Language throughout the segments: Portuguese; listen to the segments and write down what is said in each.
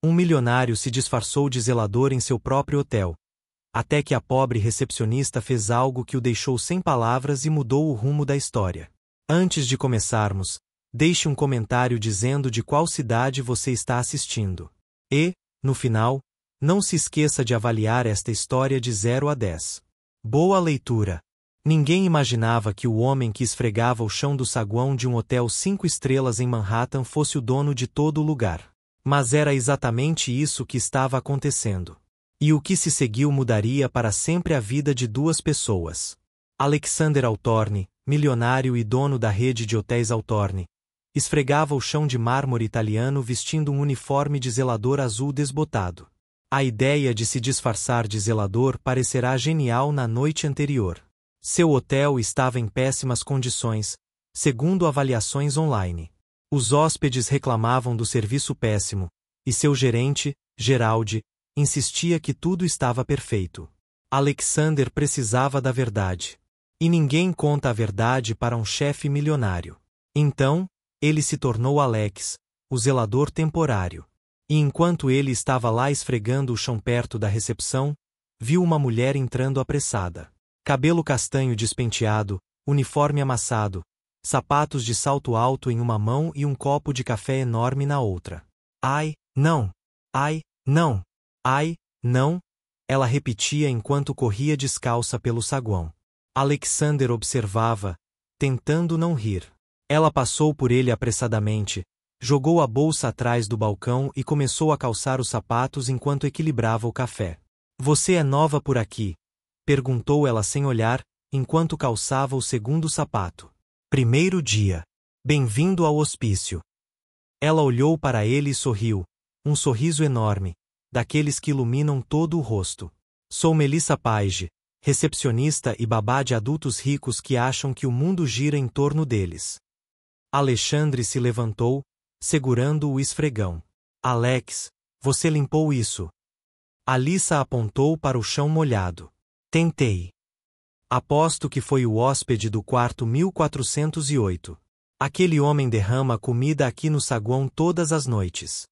Um milionário se disfarçou de zelador em seu próprio hotel, até que a pobre recepcionista fez algo que o deixou sem palavras e mudou o rumo da história. Antes de começarmos, deixe um comentário dizendo de qual cidade você está assistindo. E, no final, não se esqueça de avaliar esta história de 0 a 10. Boa leitura! Ninguém imaginava que o homem que esfregava o chão do saguão de um hotel 5 estrelas em Manhattan fosse o dono de todo o lugar. Mas era exatamente isso que estava acontecendo. E o que se seguiu mudaria para sempre a vida de duas pessoas. Alexander Altorne, milionário e dono da rede de hotéis Altorne, esfregava o chão de mármore italiano vestindo um uniforme de zelador azul desbotado. A ideia de se disfarçar de zelador parecerá genial na noite anterior. Seu hotel estava em péssimas condições, segundo avaliações online. Os hóspedes reclamavam do serviço péssimo, e seu gerente, Gerald, insistia que tudo estava perfeito. Alexander precisava da verdade. E ninguém conta a verdade para um chefe milionário. Então, ele se tornou Alex, o zelador temporário. E enquanto ele estava lá esfregando o chão perto da recepção, viu uma mulher entrando apressada. Cabelo castanho despenteado, uniforme amassado, sapatos de salto alto em uma mão e um copo de café enorme na outra. Ai, não! Ai, não! Ai, não! Ela repetia enquanto corria descalça pelo saguão. Alexander observava, tentando não rir. Ela passou por ele apressadamente, jogou a bolsa atrás do balcão e começou a calçar os sapatos enquanto equilibrava o café. Você é nova por aqui? Perguntou ela sem olhar, enquanto calçava o segundo sapato. Primeiro dia. Bem-vindo ao hospício. Ela olhou para ele e sorriu, um sorriso enorme, daqueles que iluminam todo o rosto. Sou Melissa Page, recepcionista e babá de adultos ricos que acham que o mundo gira em torno deles. Alexandre se levantou, segurando o esfregão. Alex, você limpou isso. Alissa apontou para o chão molhado. Tentei. Aposto que foi o hóspede do quarto 1408. Aquele homem derrama comida aqui no saguão todas as noites.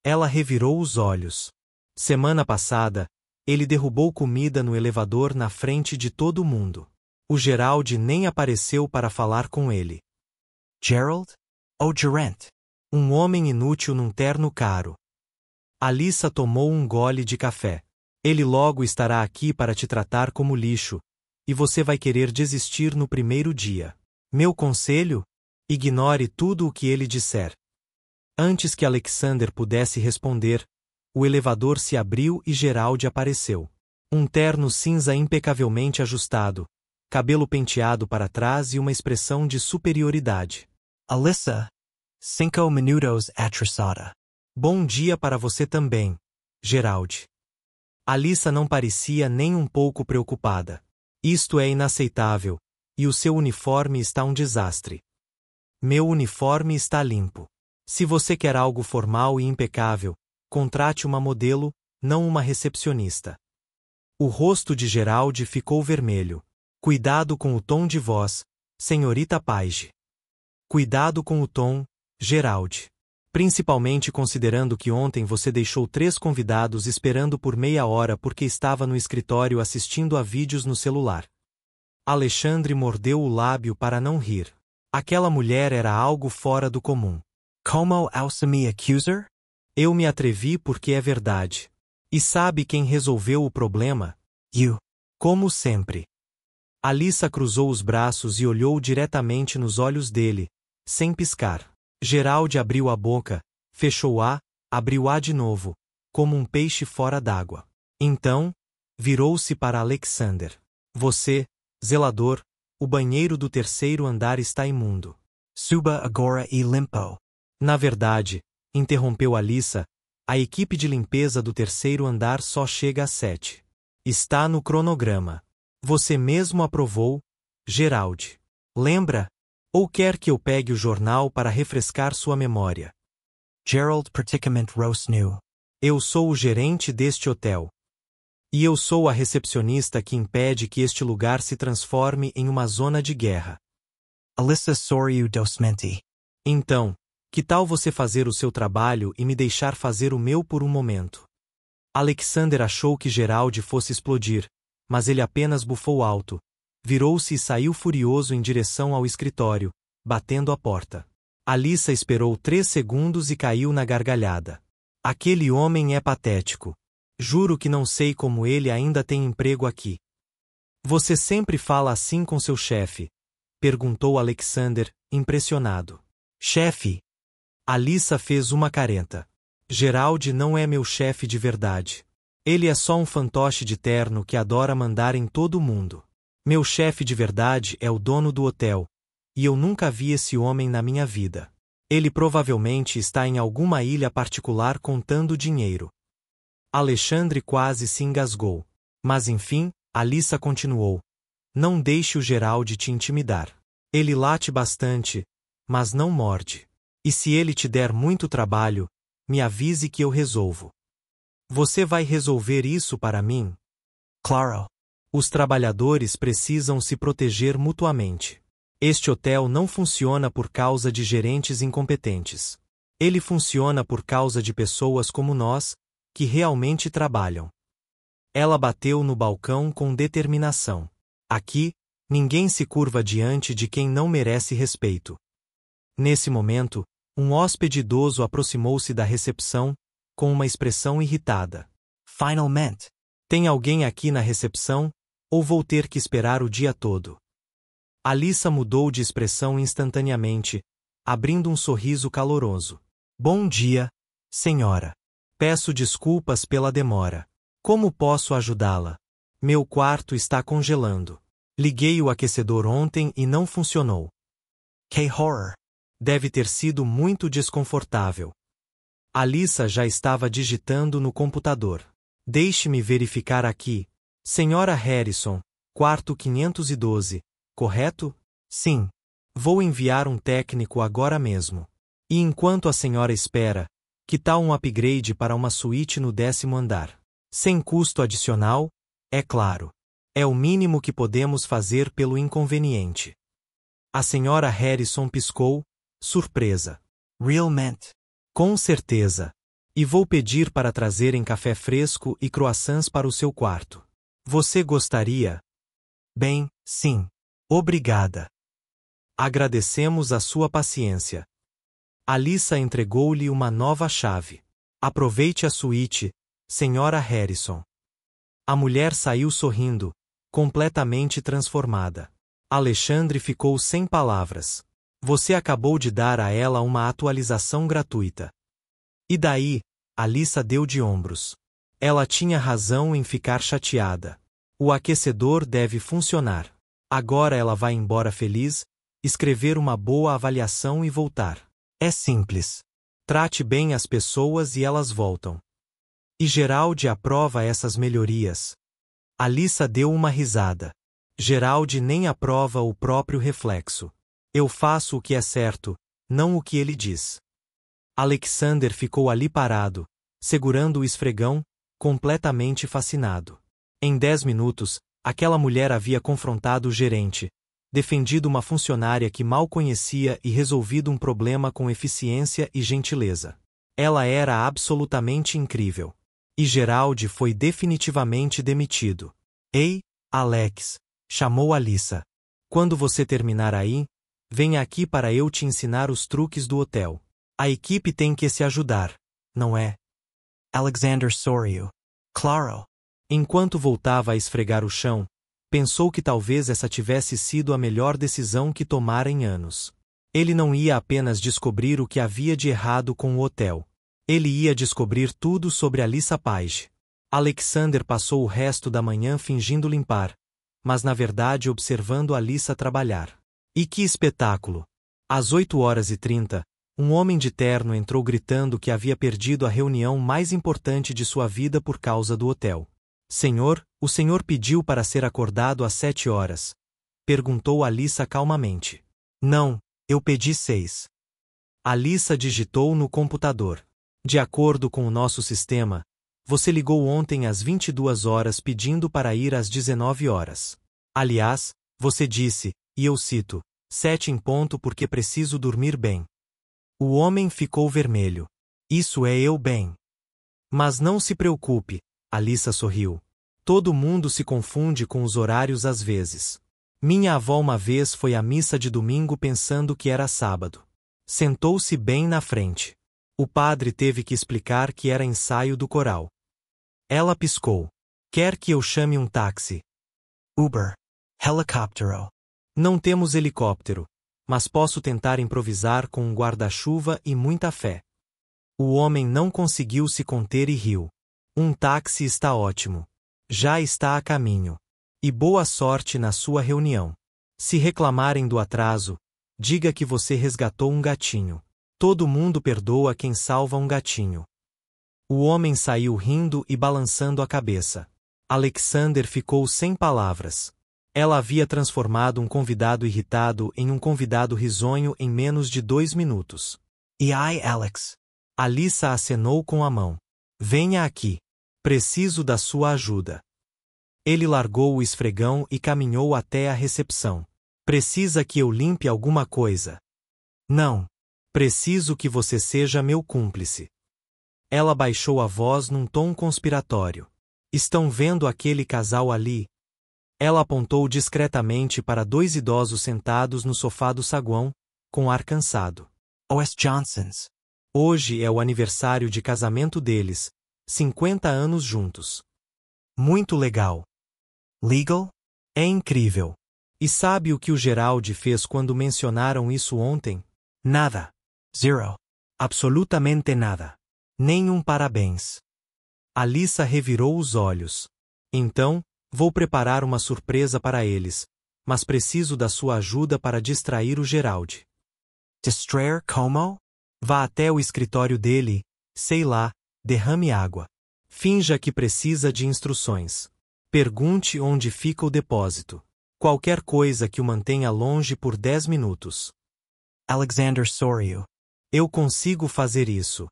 Ela revirou os olhos. Semana passada, ele derrubou comida no elevador na frente de todo mundo. O Gerald nem apareceu para falar com ele. Gerald? Ou Gerant? Um homem inútil num terno caro. Alissa tomou um gole de café. Ele logo estará aqui para te tratar como lixo, e você vai querer desistir no primeiro dia. Meu conselho? Ignore tudo o que ele disser. Antes que Alexander pudesse responder, o elevador se abriu e Gerald apareceu. Um terno cinza impecavelmente ajustado, cabelo penteado para trás e uma expressão de superioridade. Alissa, 5 minutos atrasada. Bom dia para você também, Gerald. Alissa não parecia nem um pouco preocupada. Isto é inaceitável, e o seu uniforme está um desastre. Meu uniforme está limpo. Se você quer algo formal e impecável, contrate uma modelo, não uma recepcionista. O rosto de Gerald ficou vermelho. Cuidado com o tom de voz, senhorita Page. Cuidado com o tom, Gerald. Principalmente considerando que ontem você deixou 3 convidados esperando por meia hora porque estava no escritório assistindo a vídeos no celular. Alexandre mordeu o lábio para não rir. Aquela mulher era algo fora do comum. Como osa me acusar? Eu me atrevi porque é verdade. E sabe quem resolveu o problema? You. Como sempre. Alissa cruzou os braços e olhou diretamente nos olhos dele, sem piscar. Gerald abriu a boca, fechou-a, abriu-a de novo, como um peixe fora d'água. Então, virou-se para Alexander. Você, zelador, o banheiro do 3º andar está imundo. Suba agora e limpo. Na verdade, interrompeu Alissa, a equipe de limpeza do 3º andar só chega às 7. Está no cronograma. Você mesmo aprovou, Gerald. Lembra? Ou quer que eu pegue o jornal para refrescar sua memória? Gerald praticamente Rosnew. Eu sou o gerente deste hotel. E eu sou a recepcionista que impede que este lugar se transforme em uma zona de guerra. Alissa Soriu Dosmenti. Então, Que tal você fazer o seu trabalho e me deixar fazer o meu por um momento? Alexander achou que Gerald fosse explodir, mas ele apenas bufou alto, virou-se e saiu furioso em direção ao escritório, batendo a porta. Alyssa esperou 3 segundos e caiu na gargalhada. Aquele homem é patético. Juro que não sei como ele ainda tem emprego aqui. Você sempre fala assim com seu chefe? Perguntou Alexander, impressionado. Chefe? Alyssa fez uma careta. Gerald não é meu chefe de verdade. Ele é só um fantoche de terno que adora mandar em todo mundo. Meu chefe de verdade é o dono do hotel, e eu nunca vi esse homem na minha vida. Ele provavelmente está em alguma ilha particular contando dinheiro. Alexandre quase se engasgou. Mas enfim, Alyssa continuou. Não deixe o Gerald te intimidar. Ele late bastante, mas não morde. E se ele te der muito trabalho, me avise que eu resolvo. Você vai resolver isso para mim? Claro. Os trabalhadores precisam se proteger mutuamente. Este hotel não funciona por causa de gerentes incompetentes. Ele funciona por causa de pessoas como nós, que realmente trabalham. Ela bateu no balcão com determinação. Aqui, ninguém se curva diante de quem não merece respeito. Nesse momento, um hóspede idoso aproximou-se da recepção, com uma expressão irritada. Finalmente. Tem alguém aqui na recepção, ou vou ter que esperar o dia todo? Alyssa mudou de expressão instantaneamente, abrindo um sorriso caloroso. Bom dia, senhora. Peço desculpas pela demora. Como posso ajudá-la? Meu quarto está congelando. Liguei o aquecedor ontem e não funcionou. Que horror! Deve ter sido muito desconfortável. Alyssa já estava digitando no computador. Deixe-me verificar aqui. Senhora Harrison, quarto 512, correto? Sim. Vou enviar um técnico agora mesmo. E enquanto a senhora espera, que tal um upgrade para uma suíte no 10º andar? Sem custo adicional, é claro. É o mínimo que podemos fazer pelo inconveniente. A senhora Harrison piscou, surpresa. Realmente? Com certeza. E vou pedir para trazerem café fresco e croissants para o seu quarto. Você gostaria? Bem, sim. Obrigada. Agradecemos a sua paciência. Alyssa entregou-lhe uma nova chave. Aproveite a suíte, senhora Harrison. A mulher saiu sorrindo, completamente transformada. Alexandre ficou sem palavras. Você acabou de dar a ela uma atualização gratuita. E daí? Alyssa deu de ombros. Ela tinha razão em ficar chateada. O aquecedor deve funcionar. Agora ela vai embora feliz, escrever uma boa avaliação e voltar. É simples. Trate bem as pessoas e elas voltam. E Gerald aprova essas melhorias. Alyssa deu uma risada. Gerald nem aprova o próprio reflexo. Eu faço o que é certo, não o que ele diz. Alexander ficou ali parado, segurando o esfregão, completamente fascinado. Em 10 minutos, aquela mulher havia confrontado o gerente, defendido uma funcionária que mal conhecia e resolvido um problema com eficiência e gentileza. Ela era absolutamente incrível. E Gerald foi definitivamente demitido. Ei, Alex, chamou Alyssa. Quando você terminar aí, venha aqui para eu te ensinar os truques do hotel. A equipe tem que se ajudar, não é? Alexander sorriu. Claro. Enquanto voltava a esfregar o chão, pensou que talvez essa tivesse sido a melhor decisão que tomara em anos. Ele não ia apenas descobrir o que havia de errado com o hotel. Ele ia descobrir tudo sobre Alyssa Page. Alexander passou o resto da manhã fingindo limpar, mas na verdade observando Alyssa trabalhar. E que espetáculo! Às 8h30, um homem de terno entrou gritando que havia perdido a reunião mais importante de sua vida por causa do hotel. Senhor, o senhor pediu para ser acordado às 7 horas. Perguntou Alyssa calmamente. Não, eu pedi 6. Alyssa digitou no computador. De acordo com o nosso sistema, você ligou ontem às 22 horas pedindo para ir às 19 horas. Aliás, você disse, e eu cito, 7 em ponto porque preciso dormir bem. O homem ficou vermelho. Isso é eu bem. Mas não se preocupe, Alyssa sorriu. Todo mundo se confunde com os horários às vezes. Minha avó uma vez foi à missa de domingo pensando que era sábado. Sentou-se bem na frente. O padre teve que explicar que era ensaio do coral. Ela piscou. Quer que eu chame um táxi? Uber. Helicóptero. Não temos helicóptero, mas posso tentar improvisar com um guarda-chuva e muita fé. O homem não conseguiu se conter e riu. Um táxi está ótimo. Já está a caminho. E boa sorte na sua reunião. Se reclamarem do atraso, diga que você resgatou um gatinho. Todo mundo perdoa quem salva um gatinho. O homem saiu rindo e balançando a cabeça. Alexander ficou sem palavras. Ela havia transformado um convidado irritado em um convidado risonho em menos de 2 minutos. E ai, Alex. Alyssa acenou com a mão. Venha aqui. Preciso da sua ajuda. Ele largou o esfregão e caminhou até a recepção. Precisa que eu limpe alguma coisa? Não. Preciso que você seja meu cúmplice. Ela baixou a voz num tom conspiratório. Estão vendo aquele casal ali? Ela apontou discretamente para 2 idosos sentados no sofá do saguão, com ar cansado. Os Johnsons. Hoje é o aniversário de casamento deles, 50 anos juntos. Muito legal. Legal? É incrível. E sabe o que o Gerald fez quando mencionaram isso ontem? Nada. Zero. Absolutamente nada. Nenhum parabéns. Alyssa revirou os olhos. Então, vou preparar uma surpresa para eles, mas preciso da sua ajuda para distrair o Gerald. Distrair como? Vá até o escritório dele, sei lá, derrame água. Finja que precisa de instruções. Pergunte onde fica o depósito. Qualquer coisa que o mantenha longe por 10 minutos. Alexander sorriu. Eu consigo fazer isso.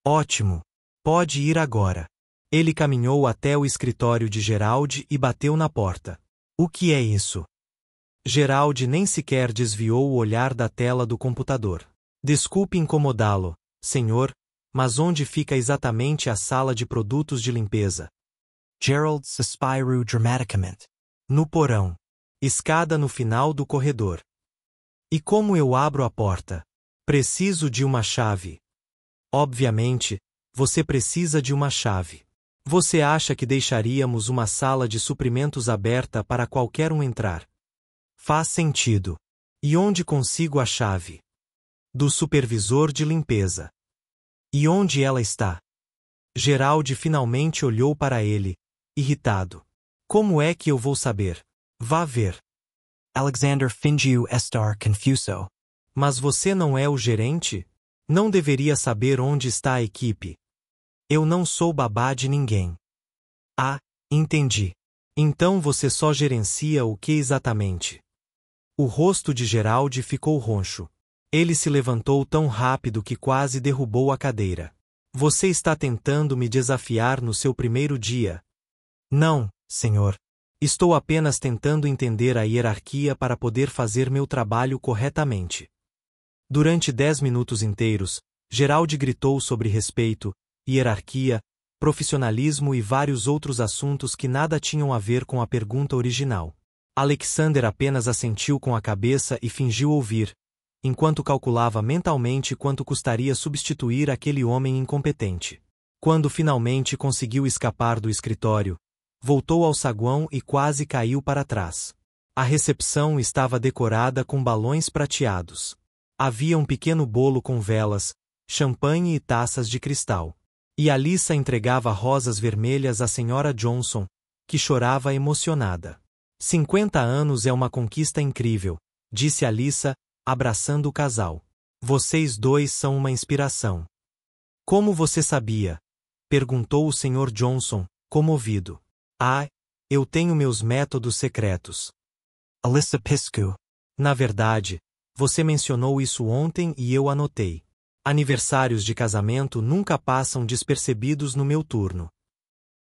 Ótimo. Pode ir agora. Ele caminhou até o escritório de Gerald e bateu na porta. O que é isso? Gerald nem sequer desviou o olhar da tela do computador. Desculpe incomodá-lo, senhor, mas onde fica exatamente a sala de produtos de limpeza? Gerald suspirou dramaticamente. No porão. Escada no final do corredor. E como eu abro a porta? Preciso de uma chave. Obviamente, você precisa de uma chave. Você acha que deixaríamos uma sala de suprimentos aberta para qualquer um entrar? Faz sentido. E onde consigo a chave? Do supervisor de limpeza. E onde ela está? Gerald finalmente olhou para ele, irritado. Como é que eu vou saber? Vá ver. Alexander fingiu estar confuso. Mas você não é o gerente? Não deveria saber onde está a equipe. Eu não sou babá de ninguém. Ah, entendi. Então você só gerencia o que exatamente? O rosto de Gerald ficou roncho. Ele se levantou tão rápido que quase derrubou a cadeira. Você está tentando me desafiar no seu primeiro dia? Não, senhor. Estou apenas tentando entender a hierarquia para poder fazer meu trabalho corretamente. Durante 10 minutos inteiros, Gerald gritou sobre respeito, hierarquia, profissionalismo e vários outros assuntos que nada tinham a ver com a pergunta original. Alexander apenas assentiu com a cabeça e fingiu ouvir, enquanto calculava mentalmente quanto custaria substituir aquele homem incompetente. Quando finalmente conseguiu escapar do escritório, voltou ao saguão e quase caiu para trás. A recepção estava decorada com balões prateados. Havia um pequeno bolo com velas, champanhe e taças de cristal. E Alyssa entregava rosas vermelhas à senhora Johnson, que chorava emocionada. 50 anos é uma conquista incrível, disse Alyssa, abraçando o casal. Vocês dois são uma inspiração. Como você sabia? Perguntou o Sr. Johnson, comovido. Ah, eu tenho meus métodos secretos. Alyssa piscou. Na verdade, você mencionou isso ontem e eu anotei. Aniversários de casamento nunca passam despercebidos no meu turno.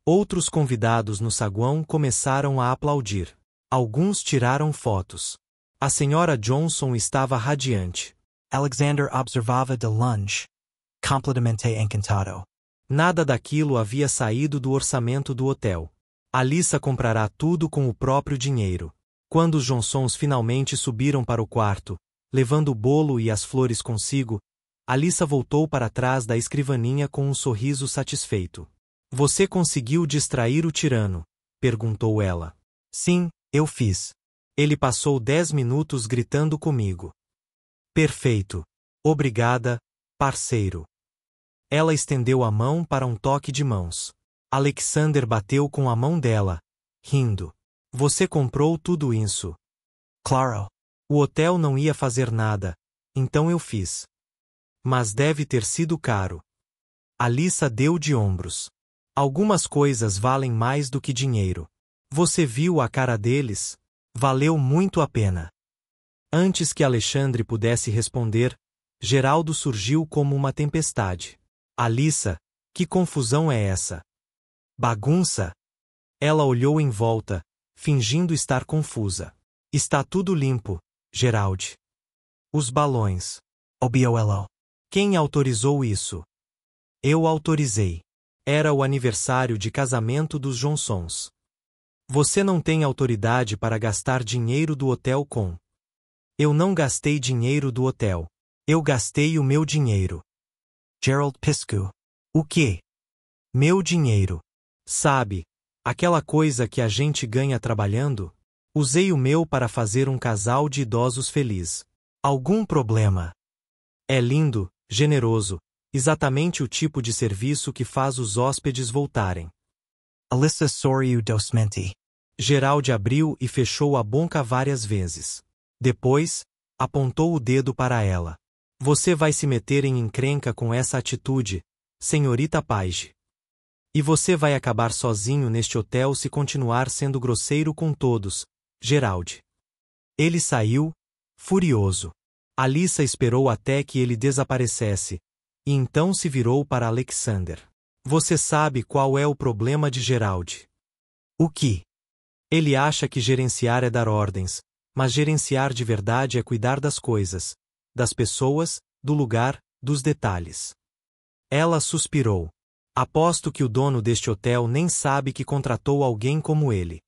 Outros convidados no saguão começaram a aplaudir. Alguns tiraram fotos. A senhora Johnson estava radiante. Alexander observava de longe, completamente encantado. Nada daquilo havia saído do orçamento do hotel. Alyssa comprará tudo com o próprio dinheiro. Quando os Johnsons finalmente subiram para o quarto, levando o bolo e as flores consigo, Alyssa voltou para trás da escrivaninha com um sorriso satisfeito. Você conseguiu distrair o tirano? Perguntou ela. Sim, eu fiz. Ele passou 10 minutos gritando comigo. Perfeito. Obrigada, parceiro. Ela estendeu a mão para um toque de mãos. Alexander bateu com a mão dela, rindo. Você comprou tudo isso? Claro. O hotel não ia fazer nada, então eu fiz. Mas deve ter sido caro. Alyssa deu de ombros. Algumas coisas valem mais do que dinheiro. Você viu a cara deles? Valeu muito a pena. Antes que Alexandre pudesse responder, Geraldo surgiu como uma tempestade. Alyssa, que confusão é essa? Bagunça? Ela olhou em volta, fingindo estar confusa. Está tudo limpo, Geraldo. Os balões. Obioello. Quem autorizou isso? Eu autorizei. Era o aniversário de casamento dos Johnsons. Você não tem autoridade para gastar dinheiro do hotel com. Eu não gastei dinheiro do hotel. Eu gastei o meu dinheiro. Gerald piscou. O quê? Meu dinheiro. Sabe, aquela coisa que a gente ganha trabalhando? Usei o meu para fazer um casal de idosos feliz. Algum problema? É lindo, generoso, exatamente o tipo de serviço que faz os hóspedes voltarem. Alyssa sorriu docemente. Gerald abriu e fechou a boca várias vezes. Depois, apontou o dedo para ela. Você vai se meter em encrenca com essa atitude, senhorita Page. E você vai acabar sozinho neste hotel se continuar sendo grosseiro com todos, Gerald. Ele saiu, furioso. Alyssa esperou até que ele desaparecesse, e então se virou para Alexander. Você sabe qual é o problema de Gerald? O que? Ele acha que gerenciar é dar ordens, mas gerenciar de verdade é cuidar das coisas, das pessoas, do lugar, dos detalhes. Ela suspirou. Aposto que o dono deste hotel nem sabe que contratou alguém como ele.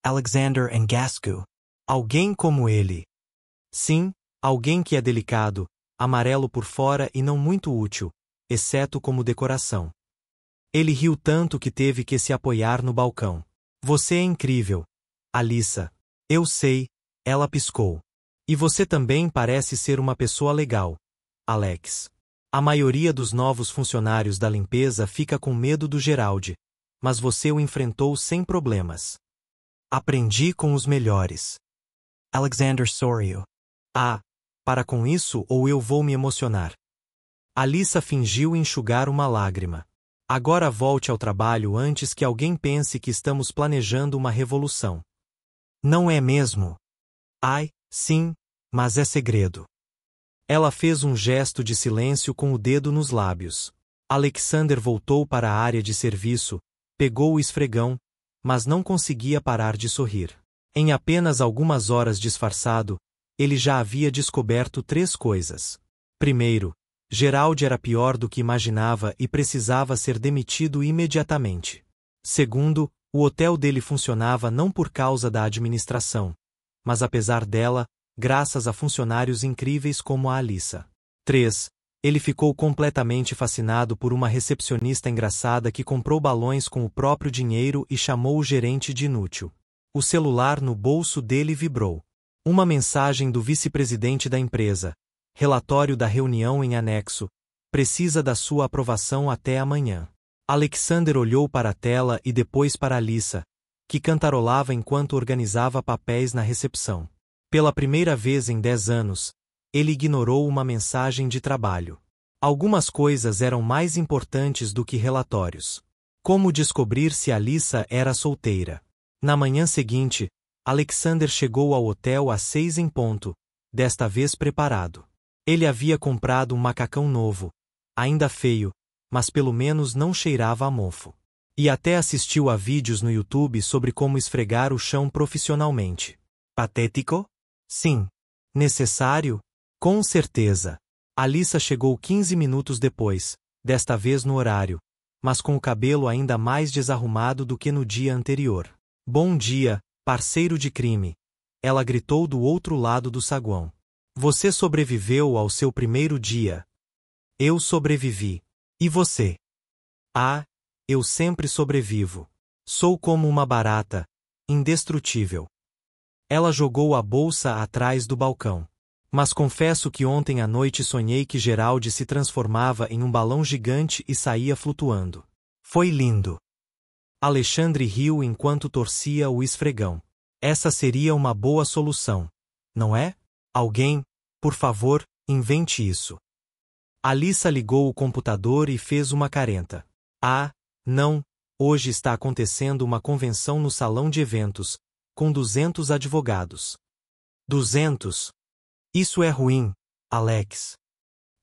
Alexander engasgou. Alguém como ele. Sim, alguém que é delicado, amarelo por fora e não muito útil, exceto como decoração. Ele riu tanto que teve que se apoiar no balcão. Você é incrível, Alyssa. Eu sei, ela piscou. E você também parece ser uma pessoa legal, Alex. A maioria dos novos funcionários da limpeza fica com medo do Gerald, mas você o enfrentou sem problemas. Aprendi com os melhores. Alexander sorriu. Ah, para com isso ou eu vou me emocionar. Alyssa fingiu enxugar uma lágrima. Agora volte ao trabalho antes que alguém pense que estamos planejando uma revolução. Não é mesmo? Ai, sim, mas é segredo. Ela fez um gesto de silêncio com o dedo nos lábios. Alexander voltou para a área de serviço, pegou o esfregão, mas não conseguia parar de sorrir. Em apenas algumas horas disfarçado, ele já havia descoberto 3 coisas. Primeiro, Gerald era pior do que imaginava e precisava ser demitido imediatamente. Segundo, o hotel dele funcionava não por causa da administração, mas apesar dela, graças a funcionários incríveis como a Alyssa. 3. Ele ficou completamente fascinado por uma recepcionista engraçada que comprou balões com o próprio dinheiro e chamou o gerente de inútil. O celular no bolso dele vibrou. Uma mensagem do vice-presidente da empresa. Relatório da reunião em anexo. Precisa da sua aprovação até amanhã. Alexander olhou para a tela e depois para Alyssa, que cantarolava enquanto organizava papéis na recepção. Pela primeira vez em 10 anos, ele ignorou uma mensagem de trabalho. Algumas coisas eram mais importantes do que relatórios. Como descobrir se Alyssa era solteira? Na manhã seguinte, Alexander chegou ao hotel às 6 em ponto, desta vez preparado. Ele havia comprado um macacão novo, ainda feio, mas pelo menos não cheirava a mofo. E até assistiu a vídeos no YouTube sobre como esfregar o chão profissionalmente. Patético? Sim. Necessário? Com certeza. Alissa chegou 15 minutos depois, desta vez no horário, mas com o cabelo ainda mais desarrumado do que no dia anterior. Bom dia, parceiro de crime. Ela gritou do outro lado do saguão. Você sobreviveu ao seu primeiro dia. Eu sobrevivi. E você? Ah, eu sempre sobrevivo. Sou como uma barata, indestrutível. Ela jogou a bolsa atrás do balcão. Mas confesso que ontem à noite sonhei que Gerald se transformava em um balão gigante e saía flutuando. Foi lindo. Alexandre riu enquanto torcia o esfregão. Essa seria uma boa solução, não é? Alguém, por favor, invente isso. Alissa ligou o computador e fez uma careta. Ah, não, hoje está acontecendo uma convenção no salão de eventos, com 200 advogados. 200? Isso é ruim, Alex.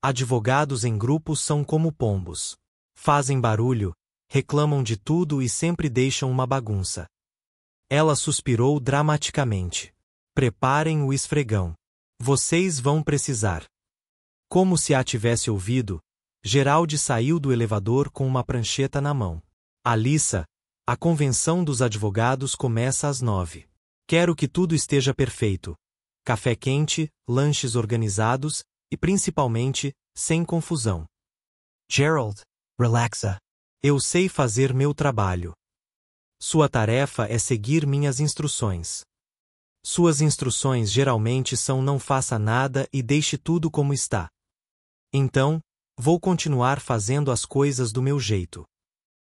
Advogados em grupo são como pombos. Fazem barulho, reclamam de tudo e sempre deixam uma bagunça. Ela suspirou dramaticamente. Preparem o esfregão. Vocês vão precisar. Como se a tivesse ouvido, Gerald saiu do elevador com uma prancheta na mão. Alissa, a convenção dos advogados começa às 9. Quero que tudo esteja perfeito. Café quente, lanches organizados e, principalmente, sem confusão. Gerald, relaxa. Eu sei fazer meu trabalho. Sua tarefa é seguir minhas instruções. Suas instruções geralmente são não faça nada e deixe tudo como está. Então, vou continuar fazendo as coisas do meu jeito.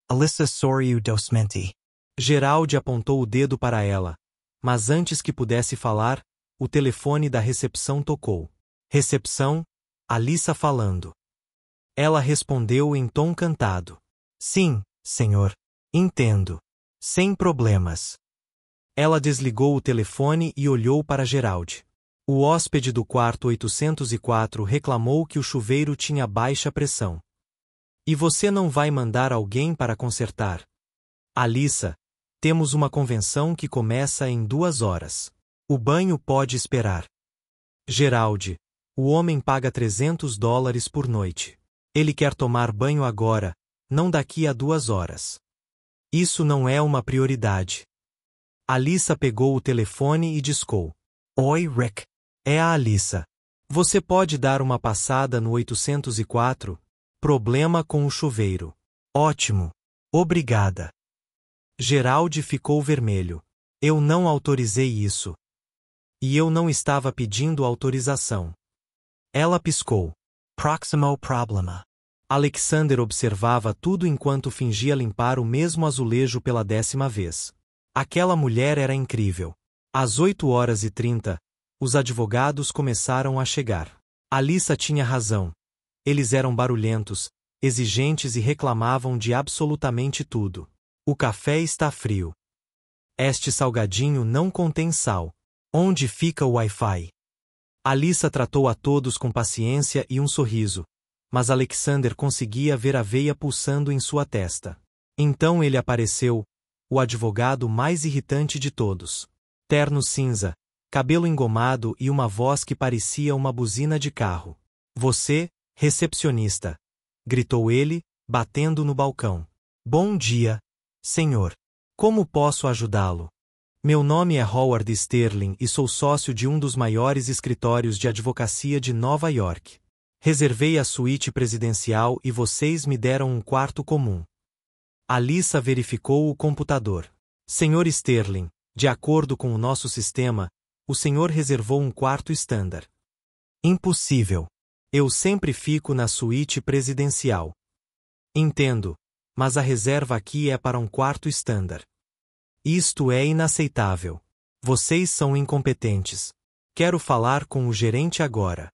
Alissa sorriu docemente. Gerald apontou o dedo para ela, mas antes que pudesse falar, o telefone da recepção tocou. Recepção? Alissa falando. Ela respondeu em tom cantado. Sim, senhor. Entendo. Sem problemas. Ela desligou o telefone e olhou para Gerald. O hóspede do quarto 804 reclamou que o chuveiro tinha baixa pressão. E você não vai mandar alguém para consertar? Alissa, temos uma convenção que começa em 2 horas. O banho pode esperar. Gerald, o homem paga $300 por noite. Ele quer tomar banho agora, não daqui a 2 horas. Isso não é uma prioridade. Alissa pegou o telefone e discou. Oi, Rick. É a Alissa. Você pode dar uma passada no 804? Problema com o chuveiro. Ótimo. Obrigada. Gerald ficou vermelho. Eu não autorizei isso. E eu não estava pedindo autorização. Ela piscou. Próximo problema. Alexander observava tudo enquanto fingia limpar o mesmo azulejo pela 10ª vez. Aquela mulher era incrível. Às 8h30, os advogados começaram a chegar. Alissa tinha razão. Eles eram barulhentos, exigentes e reclamavam de absolutamente tudo. O café está frio. Este salgadinho não contém sal. Onde fica o Wi-Fi? Alissa tratou a todos com paciência e um sorriso, mas Alexander conseguia ver a veia pulsando em sua testa. Então ele apareceu, o advogado mais irritante de todos. Terno cinza, cabelo engomado e uma voz que parecia uma buzina de carro. Você, recepcionista, gritou ele, batendo no balcão. Bom dia, senhor. Como posso ajudá-lo? Meu nome é Howard Sterling e sou sócio de um dos maiores escritórios de advocacia de Nova York. Reservei a suíte presidencial e vocês me deram um quarto comum. Alissa verificou o computador. Senhor Sterling, de acordo com o nosso sistema, o senhor reservou um quarto standard. Impossível. Eu sempre fico na suíte presidencial. Entendo, mas a reserva aqui é para um quarto standard. Isto é inaceitável. Vocês são incompetentes. Quero falar com o gerente agora.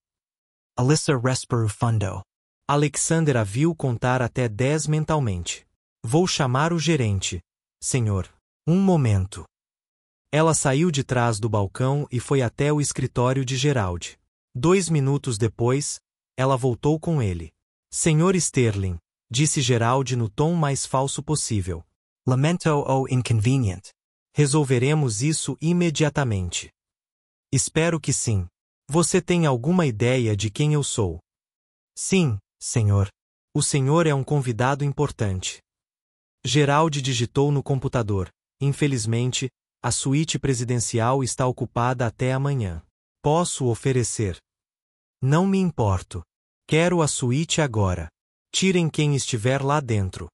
Alissa respirou fundo. Alexander a viu contar até 10 mentalmente. Vou chamar o gerente, senhor. Um momento. Ela saiu de trás do balcão e foi até o escritório de Gerald. 2 minutos depois, ela voltou com ele. Senhor Sterling, disse Gerald no tom mais falso possível. Lamento o inconveniente. Resolveremos isso imediatamente. Espero que sim. Você tem alguma ideia de quem eu sou? Sim, senhor. O senhor é um convidado importante. Gerald digitou no computador. Infelizmente, a suíte presidencial está ocupada até amanhã. Posso oferecer. Não me importo. Quero a suíte agora. Tirem quem estiver lá dentro.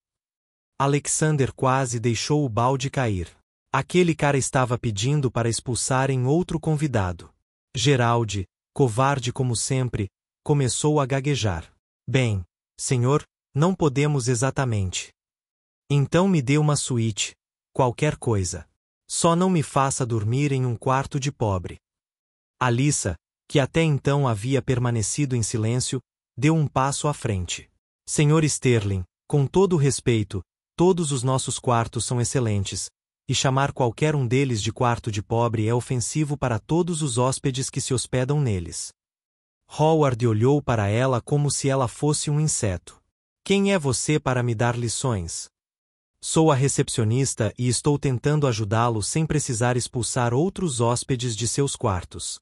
Alexander quase deixou o balde cair. Aquele cara estava pedindo para expulsarem outro convidado. Gerald, covarde como sempre, começou a gaguejar. Bem, senhor, não podemos exatamente. Então me dê uma suíte, qualquer coisa. Só não me faça dormir em um quarto de pobre. Alyssa, que até então havia permanecido em silêncio, deu um passo à frente. Senhor Sterling, com todo o respeito, todos os nossos quartos são excelentes, e chamar qualquer um deles de quarto de pobre é ofensivo para todos os hóspedes que se hospedam neles. Howard olhou para ela como se ela fosse um inseto. Quem é você para me dar lições? Sou a recepcionista e estou tentando ajudá-lo sem precisar expulsar outros hóspedes de seus quartos.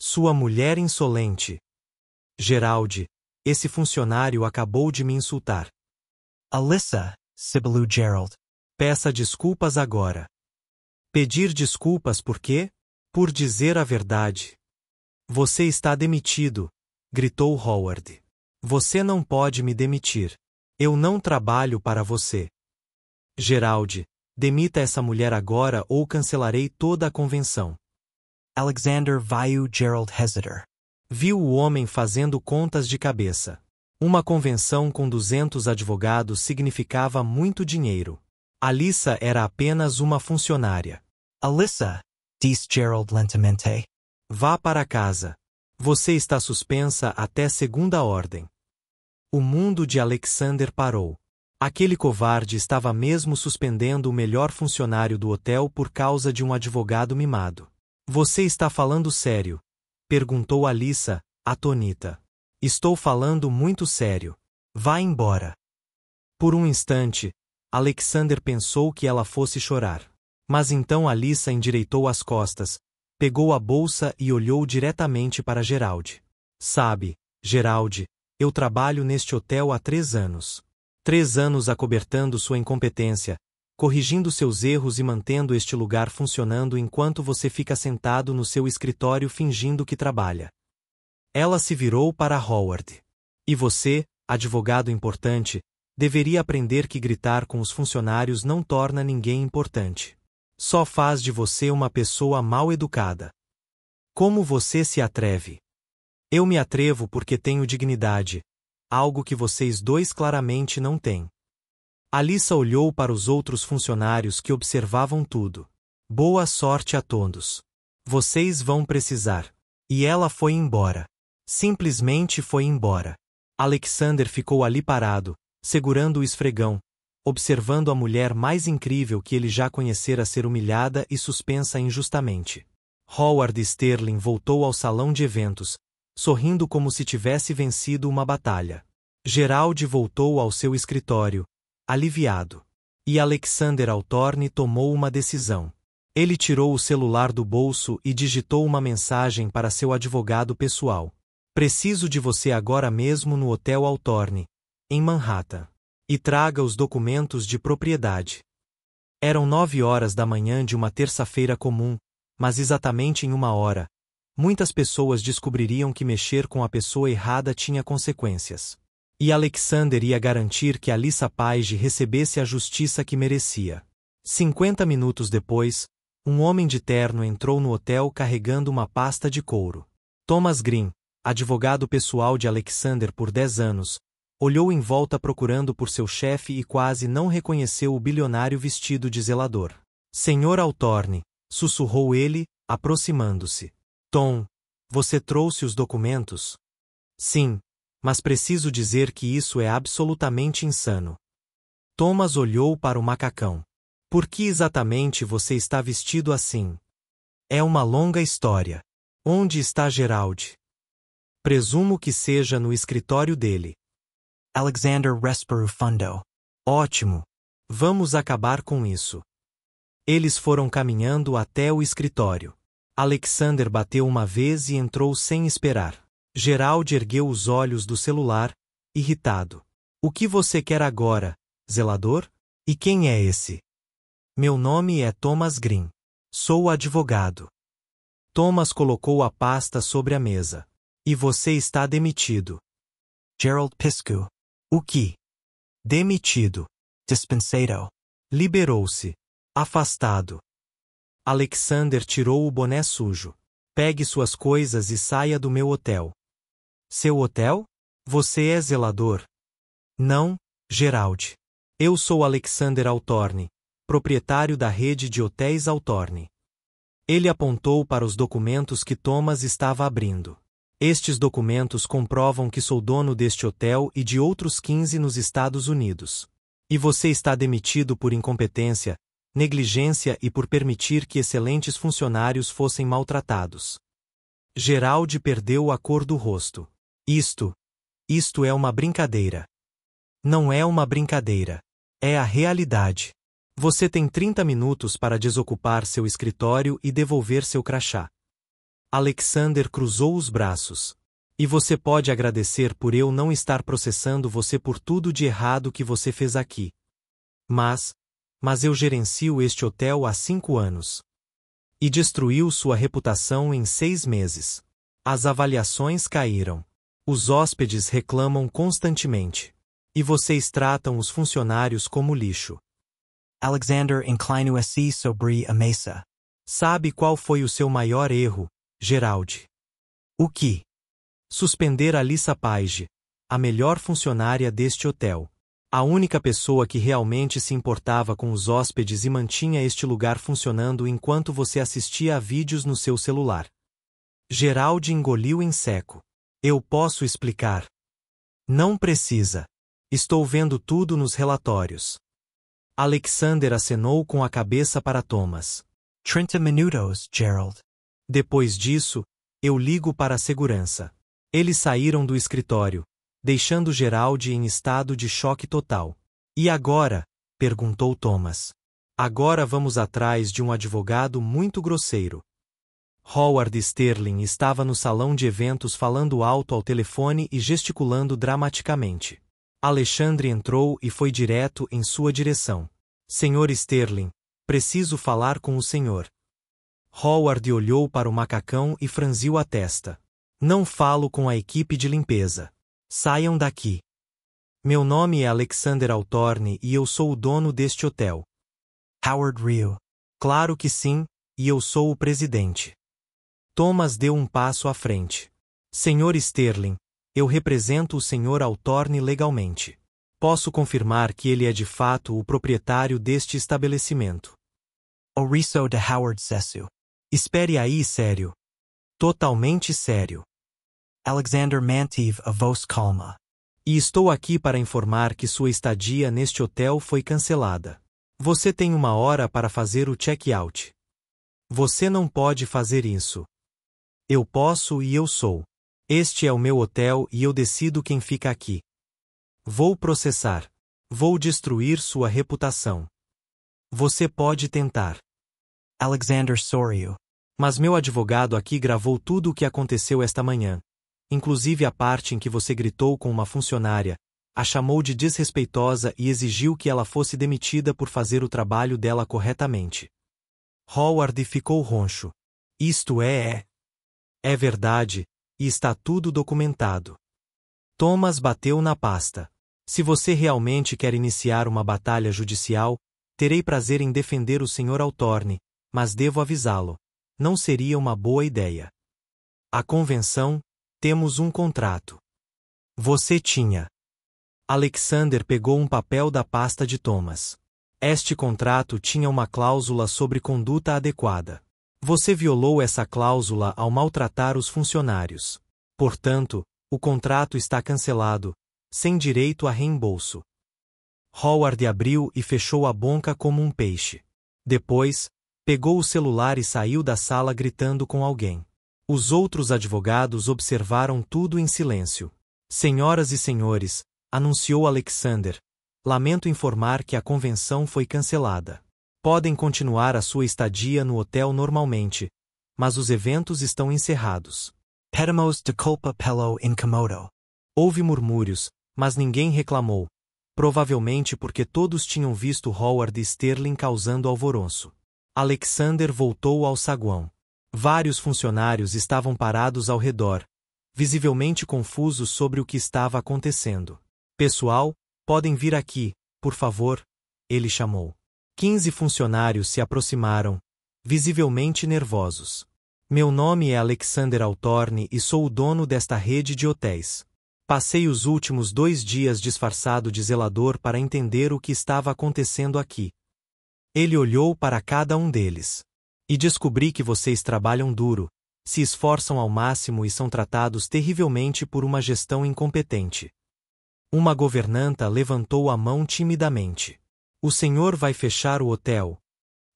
Sua mulher insolente. Gerald, esse funcionário acabou de me insultar. Alyssa, sibilou Gerald. Peça desculpas agora. Pedir desculpas por quê? Por dizer a verdade. Você está demitido, gritou Howard. Você não pode me demitir. Eu não trabalho para você. Gerald, demita essa mulher agora ou cancelarei toda a convenção. Alexander viu Gerald hesitar. Viu o homem fazendo contas de cabeça. Uma convenção com 200 advogados significava muito dinheiro. Alyssa era apenas uma funcionária. Alyssa, disse Gerald lentamente. Vá para casa. Você está suspensa até segunda ordem. O mundo de Alexander parou. Aquele covarde estava mesmo suspendendo o melhor funcionário do hotel por causa de um advogado mimado. Você está falando sério? Perguntou Alyssa, atônita. Estou falando muito sério. Vá embora. Por um instante, Alexander pensou que ela fosse chorar. Mas então Alyssa endireitou as costas, pegou a bolsa e olhou diretamente para Gerald. Sabe, Gerald, eu trabalho neste hotel há 3 anos. 3 anos acobertando sua incompetência, corrigindo seus erros e mantendo este lugar funcionando enquanto você fica sentado no seu escritório fingindo que trabalha. Ela se virou para Howard. E você, advogado importante, deveria aprender que gritar com os funcionários não torna ninguém importante. Só faz de você uma pessoa mal educada. Como você se atreve? Eu me atrevo porque tenho dignidade, algo que vocês dois claramente não têm. Alyssa olhou para os outros funcionários que observavam tudo. Boa sorte a todos. Vocês vão precisar. E ela foi embora. Simplesmente foi embora. Alexander ficou ali parado, segurando o esfregão, observando a mulher mais incrível que ele já conhecera ser humilhada e suspensa injustamente. Howard Sterling voltou ao salão de eventos, sorrindo como se tivesse vencido uma batalha. Gerald voltou ao seu escritório, aliviado. E Alexander Altorne tomou uma decisão. Ele tirou o celular do bolso e digitou uma mensagem para seu advogado pessoal. Preciso de você agora mesmo no Hotel Altorne, em Manhattan. E traga os documentos de propriedade. Eram 9 horas da manhã de uma terça-feira comum, mas exatamente em 1 hora, muitas pessoas descobririam que mexer com a pessoa errada tinha consequências. E Alexander ia garantir que Alyssa Page recebesse a justiça que merecia. 50 minutos depois, um homem de terno entrou no hotel carregando uma pasta de couro. Thomas Green, advogado pessoal de Alexander por 10 anos, olhou em volta procurando por seu chefe e quase não reconheceu o bilionário vestido de zelador. Senhor Altorne, sussurrou ele, aproximando-se. Tom, você trouxe os documentos? Sim, mas preciso dizer que isso é absolutamente insano. Thomas olhou para o macacão. Por que exatamente você está vestido assim? É uma longa história. Onde está Gerald? Presumo que seja no escritório dele. Alexander respirou fundo. Ótimo. Vamos acabar com isso. Eles foram caminhando até o escritório. Alexander bateu uma vez e entrou sem esperar. Gerald ergueu os olhos do celular, irritado. O que você quer agora, zelador? E quem é esse? Meu nome é Thomas Green. Sou advogado. Thomas colocou a pasta sobre a mesa. E você está demitido. Gerald Piscu. O que? Demitido. Dispensado. Liberou-se. Afastado. Alexander tirou o boné sujo. Pegue suas coisas e saia do meu hotel. Seu hotel? Você é zelador? Não, Gerald. Eu sou Alexander Altorne, proprietário da rede de hotéis Altorne. Ele apontou para os documentos que Thomas estava abrindo. Estes documentos comprovam que sou dono deste hotel e de outros 15 nos Estados Unidos. E você está demitido por incompetência, negligência e por permitir que excelentes funcionários fossem maltratados. Gerald perdeu a cor do rosto. Isto é uma brincadeira. Não é uma brincadeira. É a realidade. Você tem 30 minutos para desocupar seu escritório e devolver seu crachá. Alexander cruzou os braços. E você pode agradecer por eu não estar processando você por tudo de errado que você fez aqui. Mas eu gerencio este hotel há 5 anos. E destruiu sua reputação em 6 meses. As avaliações caíram. Os hóspedes reclamam constantemente. E vocês tratam os funcionários como lixo. Alexander inclino-se sobre a mesa. Sabe qual foi o seu maior erro, Gerald? O que? Suspender Alyssa Page, a melhor funcionária deste hotel. A única pessoa que realmente se importava com os hóspedes e mantinha este lugar funcionando enquanto você assistia a vídeos no seu celular. Gerald engoliu em seco. Eu posso explicar. Não precisa. Estou vendo tudo nos relatórios. Alexander acenou com a cabeça para Thomas. 30 minutos, Gerald. Depois disso, eu ligo para a segurança. Eles saíram do escritório, deixando Gerald em estado de choque total. E agora? Perguntou Thomas. Agora vamos atrás de um advogado muito grosseiro. Howard Sterling estava no salão de eventos falando alto ao telefone e gesticulando dramaticamente. Alexandre entrou e foi direto em sua direção. Senhor Sterling, preciso falar com o senhor. Howard olhou para o macacão e franziu a testa. Não falo com a equipe de limpeza. Saiam daqui. Meu nome é Alexander Altorne e eu sou o dono deste hotel. Howard Ryu. Claro que sim, e eu sou o presidente. Thomas deu um passo à frente. Senhor Sterling, eu represento o Sr. Altorne legalmente. Posso confirmar que ele é de fato o proprietário deste estabelecimento. Oriço de Howard Sessu. Espere aí, sério. Totalmente sério. Alexander mantive a voz calma. E estou aqui para informar que sua estadia neste hotel foi cancelada. Você tem 1 hora para fazer o check-out. Você não pode fazer isso. Eu posso e eu sou. Este é o meu hotel e eu decido quem fica aqui. Vou processar. Vou destruir sua reputação. Você pode tentar. Alexander Soryu. Mas meu advogado aqui gravou tudo o que aconteceu esta manhã. Inclusive a parte em que você gritou com uma funcionária, a chamou de desrespeitosa e exigiu que ela fosse demitida por fazer o trabalho dela corretamente. Howard ficou roncho. Isto é verdade, e está tudo documentado. Thomas bateu na pasta. Se você realmente quer iniciar uma batalha judicial, terei prazer em defender o Sr. Altorne, mas devo avisá-lo. Não seria uma boa ideia. A convenção, temos um contrato. Você tinha. Alexander pegou um papel da pasta de Thomas. Este contrato tinha uma cláusula sobre conduta adequada. Você violou essa cláusula ao maltratar os funcionários. Portanto, o contrato está cancelado, sem direito a reembolso. Howard abriu e fechou a boca como um peixe. Depois, pegou o celular e saiu da sala gritando com alguém. Os outros advogados observaram tudo em silêncio. Senhoras e senhores, anunciou Alexander, lamento informar que a convenção foi cancelada. Podem continuar a sua estadia no hotel normalmente, mas os eventos estão encerrados. Pedimos de culpa pelo incomodo. Houve murmúrios, mas ninguém reclamou, provavelmente porque todos tinham visto Howard Sterling causando alvoroço. Alexander voltou ao saguão. Vários funcionários estavam parados ao redor, visivelmente confusos sobre o que estava acontecendo. Pessoal, podem vir aqui, por favor, ele chamou. 15 funcionários se aproximaram, visivelmente nervosos. Meu nome é Alexander Altorne e sou o dono desta rede de hotéis. Passei os últimos 2 dias disfarçado de zelador para entender o que estava acontecendo aqui. Ele olhou para cada um deles. E descobri que vocês trabalham duro, se esforçam ao máximo e são tratados terrivelmente por uma gestão incompetente. Uma governanta levantou a mão timidamente. O senhor vai fechar o hotel?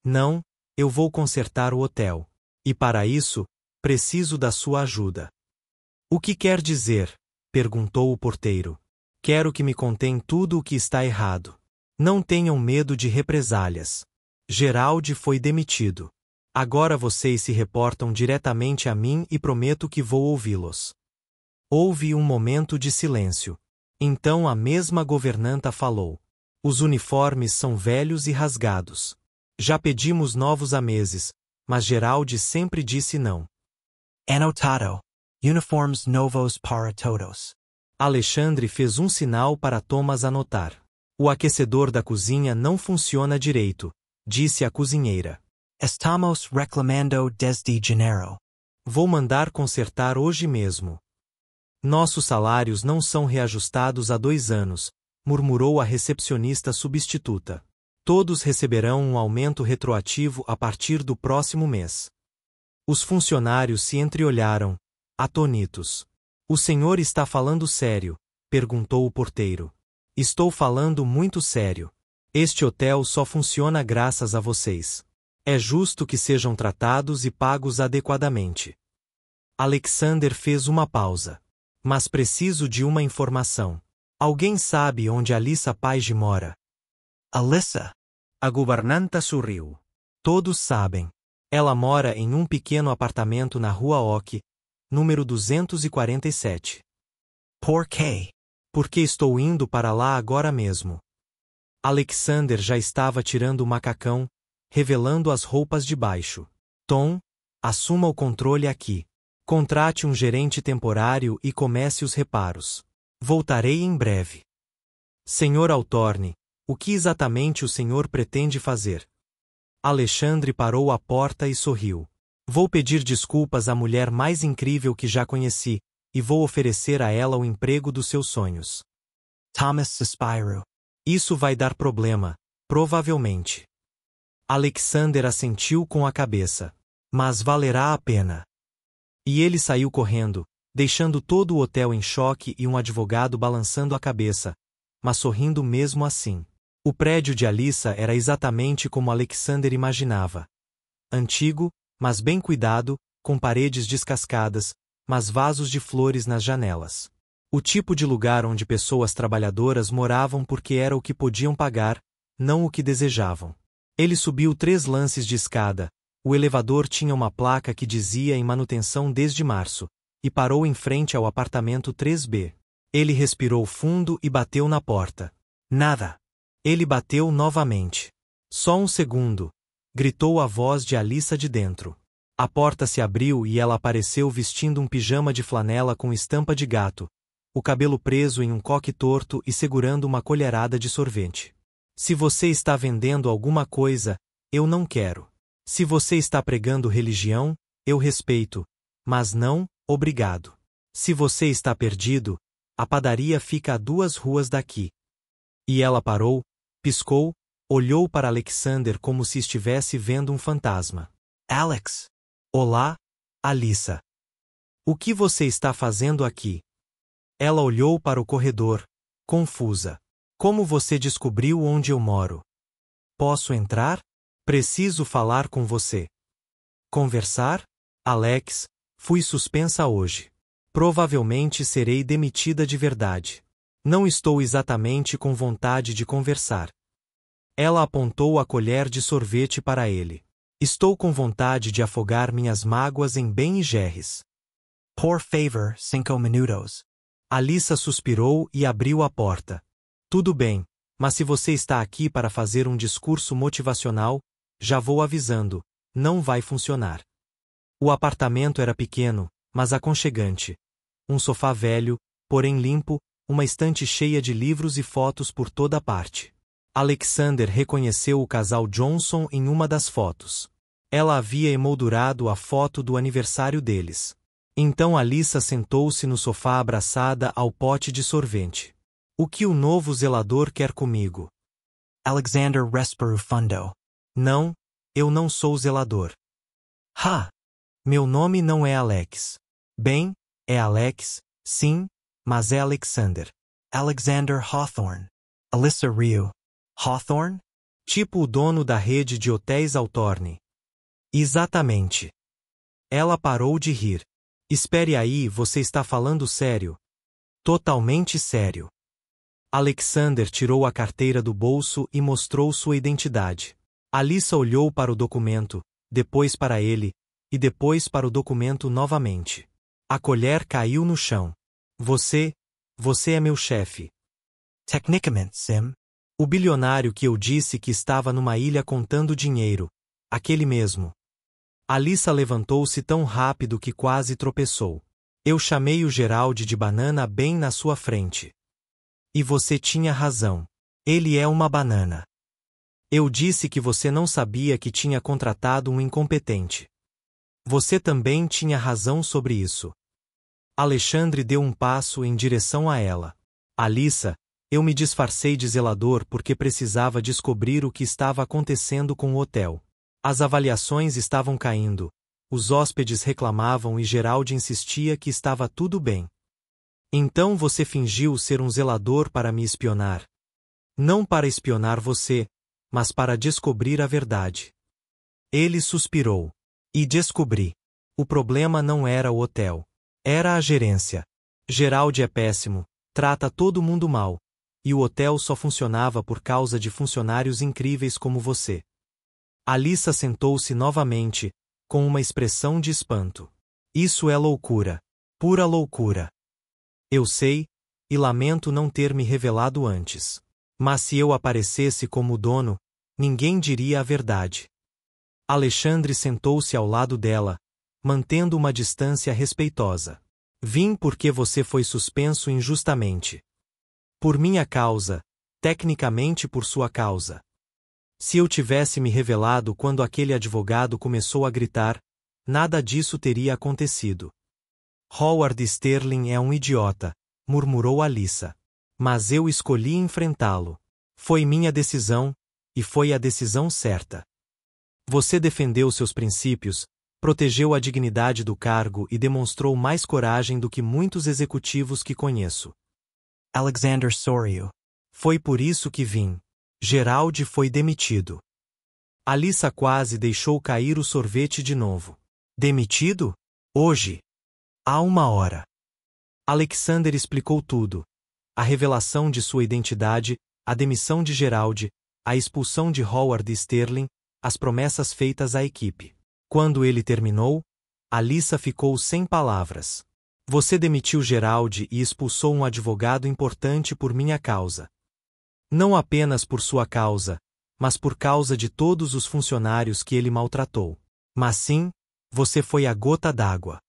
Não, eu vou consertar o hotel. E para isso, preciso da sua ajuda. O que quer dizer? Perguntou o porteiro. Quero que me contem tudo o que está errado. Não tenham medo de represálias. Gerald foi demitido. Agora vocês se reportam diretamente a mim e prometo que vou ouvi-los. Houve um momento de silêncio. Então a mesma governanta falou. Os uniformes são velhos e rasgados. Já pedimos novos há meses, mas Gerald sempre disse não. Anotado. Uniformes novos para todos. Alexandre fez um sinal para Thomas anotar. O aquecedor da cozinha não funciona direito, disse a cozinheira. Estamos reclamando desde janeiro. Vou mandar consertar hoje mesmo. Nossos salários não são reajustados há 2 anos, murmurou a recepcionista substituta. Todos receberão um aumento retroativo a partir do próximo mês. Os funcionários se entreolharam, atônitos. O senhor está falando sério? Perguntou o porteiro. Estou falando muito sério. Este hotel só funciona graças a vocês. É justo que sejam tratados e pagos adequadamente. Alexander fez uma pausa. Mas preciso de uma informação. Alguém sabe onde Alyssa Page mora? Alyssa. A governanta sorriu. Todos sabem. Ela mora em um pequeno apartamento na Rua Oak, número 247. Por quê? Porque estou indo para lá agora mesmo. Alexander já estava tirando o macacão, revelando as roupas de baixo. Tom, assuma o controle aqui. Contrate um gerente temporário e comece os reparos. Voltarei em breve. Senhor Altorne, o que exatamente o senhor pretende fazer? Alexandre parou à porta e sorriu. Vou pedir desculpas à mulher mais incrível que já conheci, e vou oferecer a ela o emprego dos seus sonhos. Thomas suspirou. Isso vai dar problema, provavelmente. Alexander assentiu com a cabeça. Mas valerá a pena. E ele saiu correndo, deixando todo o hotel em choque e um advogado balançando a cabeça, mas sorrindo mesmo assim. O prédio de Alyssa era exatamente como Alexander imaginava. Antigo, mas bem cuidado, com paredes descascadas, mas vasos de flores nas janelas. O tipo de lugar onde pessoas trabalhadoras moravam porque era o que podiam pagar, não o que desejavam. Ele subiu 3 lances de escada. O elevador tinha uma placa que dizia em manutenção desde março, e parou em frente ao apartamento 3B. Ele respirou fundo e bateu na porta. Nada. Ele bateu novamente. Só um segundo, gritou a voz de Alyssa de dentro. A porta se abriu e ela apareceu vestindo um pijama de flanela com estampa de gato, o cabelo preso em um coque torto e segurando uma colherada de sorvete. Se você está vendendo alguma coisa, eu não quero. Se você está pregando religião, eu respeito, mas não, obrigado. Se você está perdido, a padaria fica a 2 ruas daqui. E ela parou, piscou, olhou para Alexander como se estivesse vendo um fantasma. Alex. Olá, Alyssa. O que você está fazendo aqui? Ela olhou para o corredor, confusa. Como você descobriu onde eu moro? Posso entrar? Preciso falar com você. Conversar? Alex, fui suspensa hoje. Provavelmente serei demitida de verdade. Não estou exatamente com vontade de conversar. Ela apontou a colher de sorvete para ele. Estou com vontade de afogar minhas mágoas em Ben e Jerry's. Por favor, 5 minutos. Alyssa suspirou e abriu a porta. Tudo bem, mas se você está aqui para fazer um discurso motivacional, já vou avisando, não vai funcionar. O apartamento era pequeno, mas aconchegante. Um sofá velho, porém limpo, uma estante cheia de livros e fotos por toda parte. Alexander reconheceu o casal Johnson em uma das fotos. Ela havia emoldurado a foto do aniversário deles. Então Alyssa sentou-se no sofá abraçada ao pote de sorvete. O que o novo zelador quer comigo? Alexander Resperu Fundo. Não, eu não sou zelador. Ha! Meu nome não é Alex. Bem, é Alex, sim, mas é Alexander. Alexander Hawthorne. Alyssa Ryu. Hawthorne? Tipo o dono da rede de hotéis Hawthorne. Exatamente. Ela parou de rir. Espere aí, você está falando sério? Totalmente sério. Alexander tirou a carteira do bolso e mostrou sua identidade. Alyssa olhou para o documento, depois para ele, e depois para o documento novamente. A colher caiu no chão. Você é meu chefe. Tecnicamente, Sim. O bilionário que eu disse que estava numa ilha contando dinheiro. Aquele mesmo. Alyssa levantou-se tão rápido que quase tropeçou. Eu chamei o Gerald de banana bem na sua frente. E você tinha razão. Ele é uma banana. Eu disse que você não sabia que tinha contratado um incompetente. Você também tinha razão sobre isso. Alexandre deu um passo em direção a ela. Alyssa, eu me disfarcei de zelador porque precisava descobrir o que estava acontecendo com o hotel. As avaliações estavam caindo, os hóspedes reclamavam e Gerald insistia que estava tudo bem. Então você fingiu ser um zelador para me espionar. Não para espionar você, mas para descobrir a verdade. Ele suspirou. E descobri. O problema não era o hotel. Era a gerência. Gerald é péssimo, trata todo mundo mal. E o hotel só funcionava por causa de funcionários incríveis como você. Alyssa sentou-se novamente, com uma expressão de espanto. Isso é loucura. Pura loucura. Eu sei, e lamento não ter me revelado antes. Mas se eu aparecesse como dono, ninguém diria a verdade. Alexandre sentou-se ao lado dela, mantendo uma distância respeitosa. Vim porque você foi suspenso injustamente. Por minha causa, tecnicamente por sua causa. Se eu tivesse me revelado quando aquele advogado começou a gritar, nada disso teria acontecido. Howard Sterling é um idiota, murmurou Alyssa. Mas eu escolhi enfrentá-lo. Foi minha decisão, e foi a decisão certa. Você defendeu seus princípios, protegeu a dignidade do cargo e demonstrou mais coragem do que muitos executivos que conheço. Alexander Soryu. Foi por isso que vim. Gerald foi demitido. Alyssa quase deixou cair o sorvete de novo. Demitido? Hoje? Há 1 hora. Alexander explicou tudo. A revelação de sua identidade, a demissão de Gerald, a expulsão de Howard Sterling, as promessas feitas à equipe. Quando ele terminou, Alyssa ficou sem palavras. Você demitiu Gerald e expulsou um advogado importante por minha causa. Não apenas por sua causa, mas por causa de todos os funcionários que ele maltratou. Mas sim, você foi a gota d'água.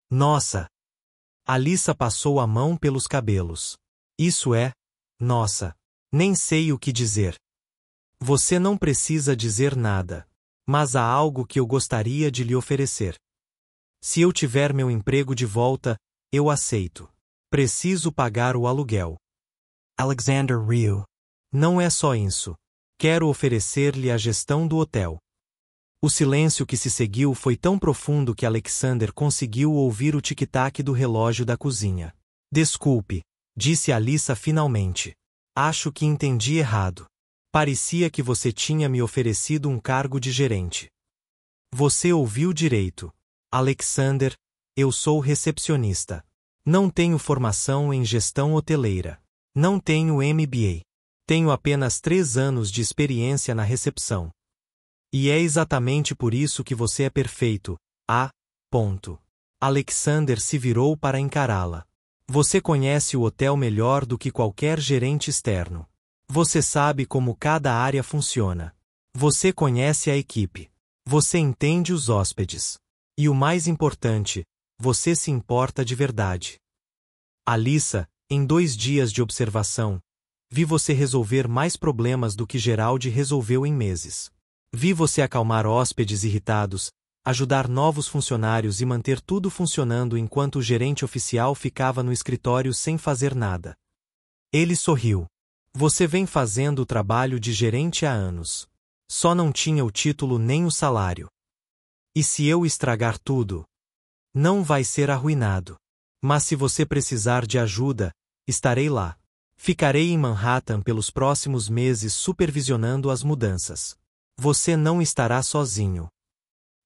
Nossa! Alyssa passou a mão pelos cabelos. Isso é, nossa, nem sei o que dizer. Você não precisa dizer nada. Mas há algo que eu gostaria de lhe oferecer. Se eu tiver meu emprego de volta, eu aceito. Preciso pagar o aluguel. Alexander Ryu. Não é só isso. Quero oferecer-lhe a gestão do hotel. O silêncio que se seguiu foi tão profundo que Alexander conseguiu ouvir o tic-tac do relógio da cozinha. Desculpe, disse Alyssa finalmente. Acho que entendi errado. Parecia que você tinha me oferecido um cargo de gerente. Você ouviu direito. Alexander, eu sou recepcionista. Não tenho formação em gestão hoteleira. Não tenho MBA. Tenho apenas 3 anos de experiência na recepção. E é exatamente por isso que você é perfeito. Ponto. Alexander se virou para encará-la. Você conhece o hotel melhor do que qualquer gerente externo. Você sabe como cada área funciona. Você conhece a equipe. Você entende os hóspedes. E o mais importante, você se importa de verdade. Alyssa, em 2 dias de observação, vi você resolver mais problemas do que Geraldi resolveu em meses. Vi você acalmar hóspedes irritados, ajudar novos funcionários e manter tudo funcionando enquanto o gerente oficial ficava no escritório sem fazer nada. Ele sorriu. Você vem fazendo o trabalho de gerente há anos. Só não tinha o título nem o salário. E se eu estragar tudo? Não vai ser arruinado. Mas se você precisar de ajuda, estarei lá. Ficarei em Manhattan pelos próximos meses supervisionando as mudanças. Você não estará sozinho.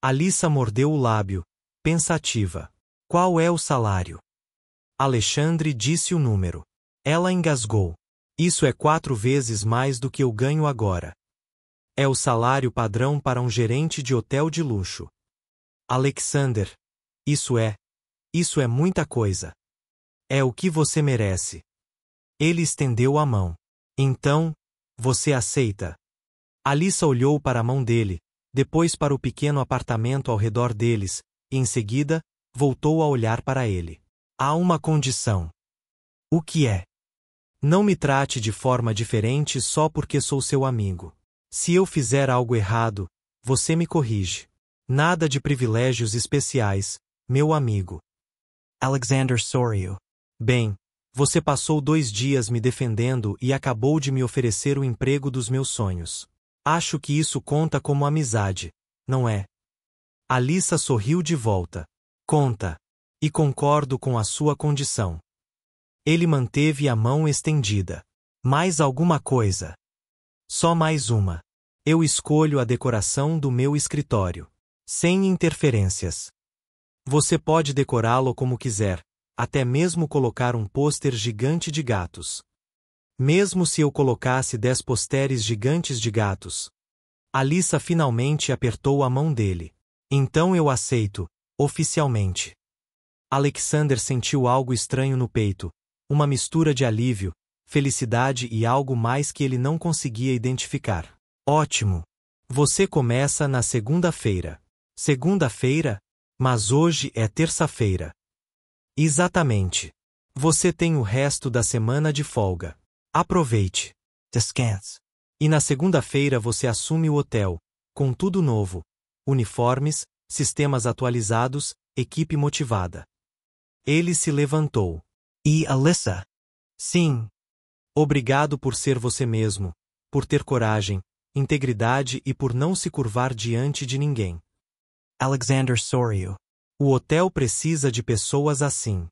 Alyssa mordeu o lábio, pensativa. Qual é o salário? Alexandre disse o número. Ela engasgou. Isso é 4 vezes mais do que eu ganho agora. É o salário padrão para um gerente de hotel de luxo. Alexander, isso é muita coisa. É o que você merece. Ele estendeu a mão. Então, você aceita? Alyssa olhou para a mão dele, depois para o pequeno apartamento ao redor deles, e em seguida, voltou a olhar para ele. Há uma condição. O que é? Não me trate de forma diferente só porque sou seu amigo. Se eu fizer algo errado, você me corrige. Nada de privilégios especiais, meu amigo. Alexander Soryu. Bem, você passou 2 dias me defendendo e acabou de me oferecer o emprego dos meus sonhos. Acho que isso conta como amizade, não é? Alyssa sorriu de volta. Conta. E concordo com a sua condição. Ele manteve a mão estendida. Mais alguma coisa? Só mais uma. Eu escolho a decoração do meu escritório. Sem interferências. Você pode decorá-lo como quiser, até mesmo colocar um pôster gigante de gatos. Mesmo se eu colocasse 10 pôsteres gigantes de gatos. Alyssa finalmente apertou a mão dele. Então eu aceito, oficialmente. Alexander sentiu algo estranho no peito, uma mistura de alívio, felicidade e algo mais que ele não conseguia identificar. Ótimo! Você começa na segunda-feira. Segunda-feira? Mas hoje é terça-feira. Exatamente. Você tem o resto da semana de folga. Aproveite. Descanse. E na segunda-feira você assume o hotel, com tudo novo: uniformes, sistemas atualizados, equipe motivada. Ele se levantou. E Alyssa? Sim. Obrigado por ser você mesmo, por ter coragem, integridade e por não se curvar diante de ninguém. Alexander Soryu. O hotel precisa de pessoas assim.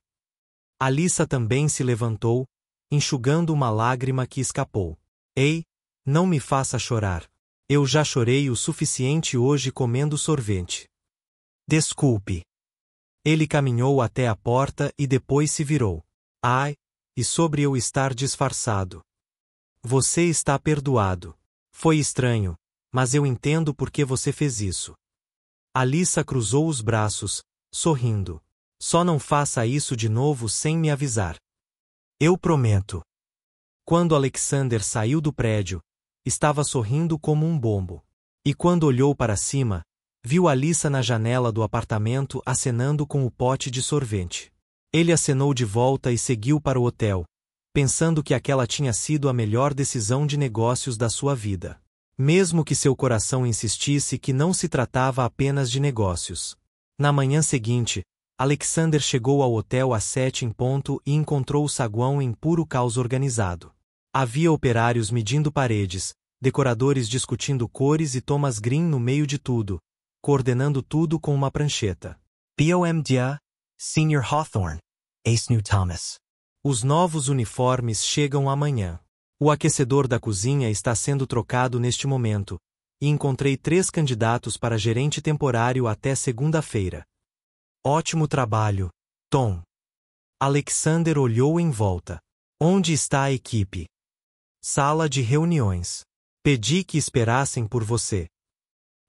Alyssa também se levantou, enxugando uma lágrima que escapou. Ei, não me faça chorar. Eu já chorei o suficiente hoje comendo sorvete. Desculpe. Ele caminhou até a porta e depois se virou. Ai, e sobre eu estar disfarçado. Você está perdoado. Foi estranho, mas eu entendo por que você fez isso. Alyssa cruzou os braços, sorrindo. Só não faça isso de novo sem me avisar. Eu prometo. Quando Alexander saiu do prédio, estava sorrindo como um bombo. E quando olhou para cima, viu Alyssa na janela do apartamento acenando com o pote de sorvete. Ele acenou de volta e seguiu para o hotel, pensando que aquela tinha sido a melhor decisão de negócios da sua vida. Mesmo que seu coração insistisse que não se tratava apenas de negócios. Na manhã seguinte, Alexander chegou ao hotel às 7 em ponto e encontrou o saguão em puro caos organizado. Havia operários medindo paredes, decoradores discutindo cores e Thomas Green no meio de tudo, coordenando tudo com uma prancheta. BOMDA, Senior Hawthorne, Ace New Thomas. Os novos uniformes chegam amanhã. O aquecedor da cozinha está sendo trocado neste momento, e encontrei 3 candidatos para gerente temporário até segunda-feira. Ótimo trabalho, Tom. Alexander olhou em volta. Onde está a equipe? Sala de reuniões. Pedi que esperassem por você.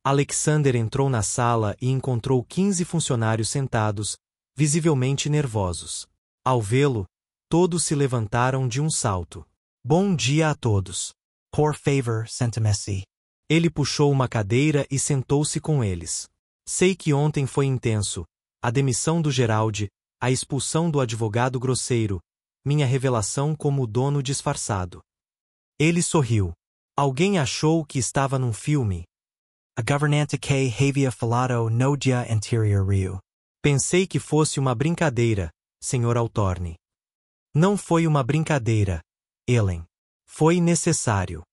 Alexander entrou na sala e encontrou 15 funcionários sentados, visivelmente nervosos. Ao vê-lo, todos se levantaram de um salto. Bom dia a todos. Por favor, sente-se. Ele puxou uma cadeira e sentou-se com eles. Sei que ontem foi intenso. A demissão do Geraldi, a expulsão do advogado grosseiro, minha revelação como o dono disfarçado. Ele sorriu. Alguém achou que estava num filme. A governante que havia falado no dia anterior riu. Pensei que fosse uma brincadeira, Sr. Altorne. Não foi uma brincadeira, Ellen. Foi necessário.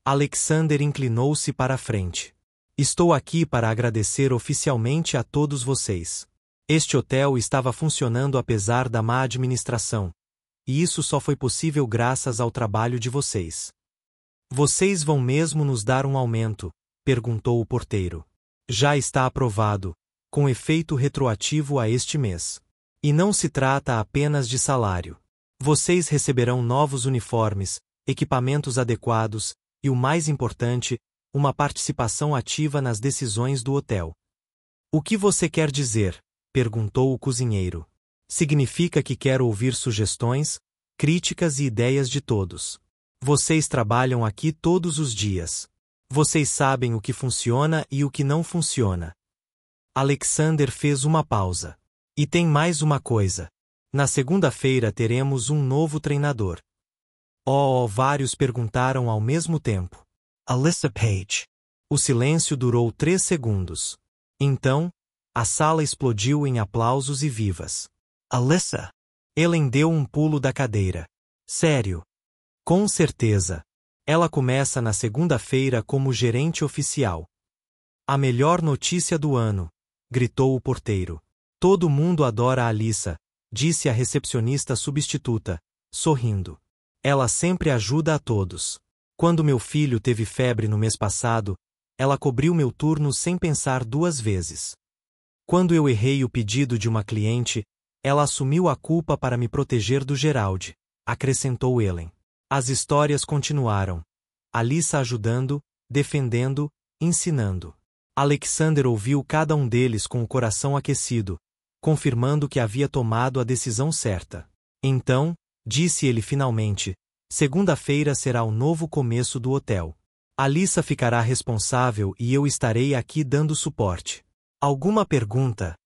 Alexander inclinou-se para a frente. Estou aqui para agradecer oficialmente a todos vocês. Este hotel estava funcionando apesar da má administração, e isso só foi possível graças ao trabalho de vocês. Vocês vão mesmo nos dar um aumento? Perguntou o porteiro. Já está aprovado, com efeito retroativo a este mês. E não se trata apenas de salário. Vocês receberão novos uniformes, equipamentos adequados e, o mais importante, uma participação ativa nas decisões do hotel. O que você quer dizer? Perguntou o cozinheiro. Significa que quero ouvir sugestões, críticas e ideias de todos. Vocês trabalham aqui todos os dias. Vocês sabem o que funciona e o que não funciona. Alexander fez uma pausa. E tem mais uma coisa. Na segunda-feira teremos um novo treinador. Vários perguntaram ao mesmo tempo. Alyssa Page. O silêncio durou 3 segundos. Então, a sala explodiu em aplausos e vivas. Alyssa. Ellen deu um pulo da cadeira. Sério? Com certeza. Ela começa na segunda-feira como gerente oficial. A melhor notícia do ano, gritou o porteiro. Todo mundo adora a Alyssa, disse a recepcionista substituta, sorrindo. Ela sempre ajuda a todos. Quando meu filho teve febre no mês passado, ela cobriu meu turno sem pensar 2 vezes. Quando eu errei o pedido de uma cliente, ela assumiu a culpa para me proteger do Geraldi, acrescentou Ellen. As histórias continuaram. Alyssa ajudando, defendendo, ensinando. Alexander ouviu cada um deles com o coração aquecido, confirmando que havia tomado a decisão certa. Então, disse ele finalmente, segunda-feira será o novo começo do hotel. Alyssa ficará responsável e eu estarei aqui dando suporte. Alguma pergunta?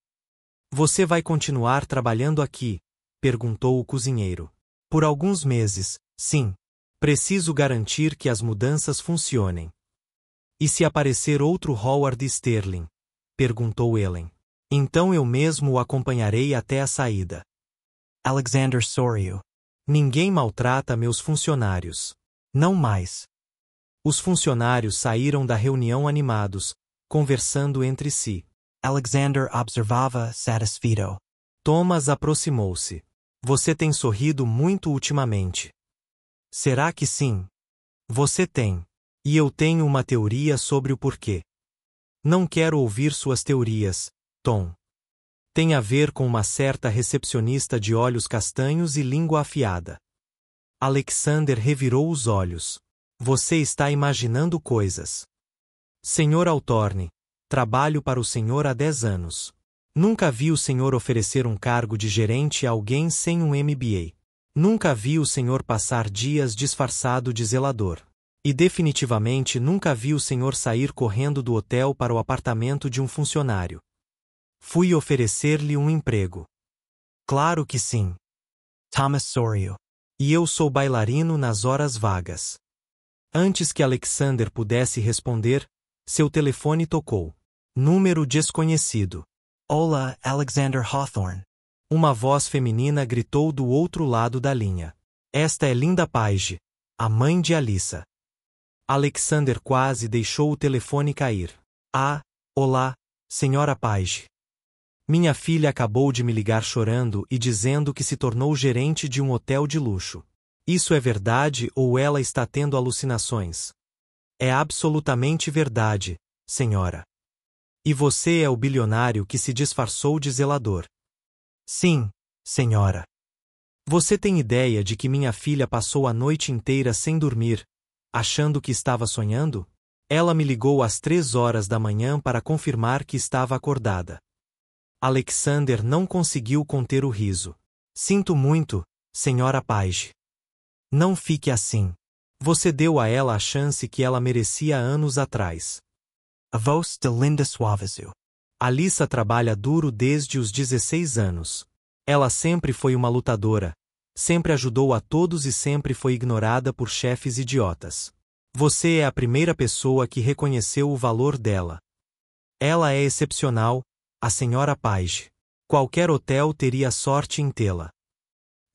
Você vai continuar trabalhando aqui? Perguntou o cozinheiro. Por alguns meses, sim. Preciso garantir que as mudanças funcionem. E se aparecer outro Howard Sterling? Perguntou Ellen. Então eu mesmo o acompanharei até a saída. Alexander sorriu. Ninguém maltrata meus funcionários. Não mais. Os funcionários saíram da reunião animados, conversando entre si. Alexander observava satisfeito. Thomas aproximou-se. Você tem sorrido muito ultimamente. Será que sim? Você tem. E eu tenho uma teoria sobre o porquê. Não quero ouvir suas teorias, Tom. Tem a ver com uma certa recepcionista de olhos castanhos e língua afiada. Alexander revirou os olhos. Você está imaginando coisas. Senhor Altorne, trabalho para o senhor há 10 anos. Nunca vi o senhor oferecer um cargo de gerente a alguém sem um MBA. Nunca vi o senhor passar dias disfarçado de zelador. E definitivamente nunca vi o senhor sair correndo do hotel para o apartamento de um funcionário. Fui oferecer-lhe um emprego. Claro que sim. Thomas sorriu. E eu sou bailarino nas horas vagas. Antes que Alexander pudesse responder, seu telefone tocou. Número desconhecido. Olá, Alexander Hawthorne. Uma voz feminina gritou do outro lado da linha. Esta é Linda Page, a mãe de Alyssa. Alexander quase deixou o telefone cair. Olá, senhora Page. Minha filha acabou de me ligar chorando e dizendo que se tornou gerente de um hotel de luxo. Isso é verdade ou ela está tendo alucinações? É absolutamente verdade, senhora. E você é o bilionário que se disfarçou de zelador. Sim, senhora. Você tem ideia de que minha filha passou a noite inteira sem dormir, achando que estava sonhando? Ela me ligou às 3 horas da manhã para confirmar que estava acordada. Alexander não conseguiu conter o riso. Sinto muito, Sra. Page. Não fique assim. Você deu a ela a chance que ela merecia anos atrás. A voz de Linda Suavezu. Alyssa trabalha duro desde os 16 anos. Ela sempre foi uma lutadora, sempre ajudou a todos e sempre foi ignorada por chefes idiotas. Você é a primeira pessoa que reconheceu o valor dela. Ela é excepcional, a Sra. Page. Qualquer hotel teria sorte em tê-la.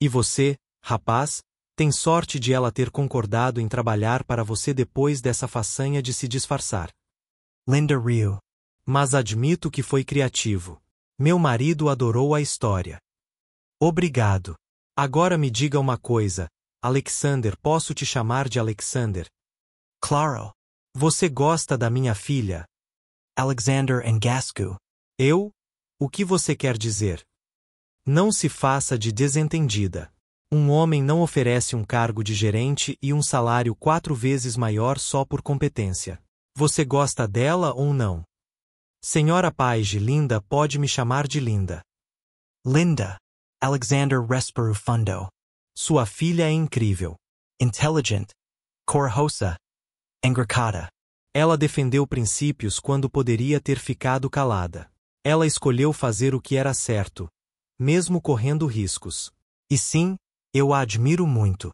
E você, rapaz, tem sorte de ela ter concordado em trabalhar para você depois dessa façanha de se disfarçar. Linda riu. Mas admito que foi criativo. Meu marido adorou a história. Obrigado. Agora me diga uma coisa, Alexander, posso te chamar de Alexander? Claro. Você gosta da minha filha? Alexander Angascu. Eu? O que você quer dizer? Não se faça de desentendida. Um homem não oferece um cargo de gerente e um salário 4 vezes maior só por competência. Você gosta dela ou não? Sra. Page, Linda pode me chamar de Linda. Linda. Alexander Resperu Fundo. Sua filha é incrível. Intelligent. Corajosa. Engraçada. Ela defendeu princípios quando poderia ter ficado calada. Ela escolheu fazer o que era certo, mesmo correndo riscos. E sim, eu a admiro muito.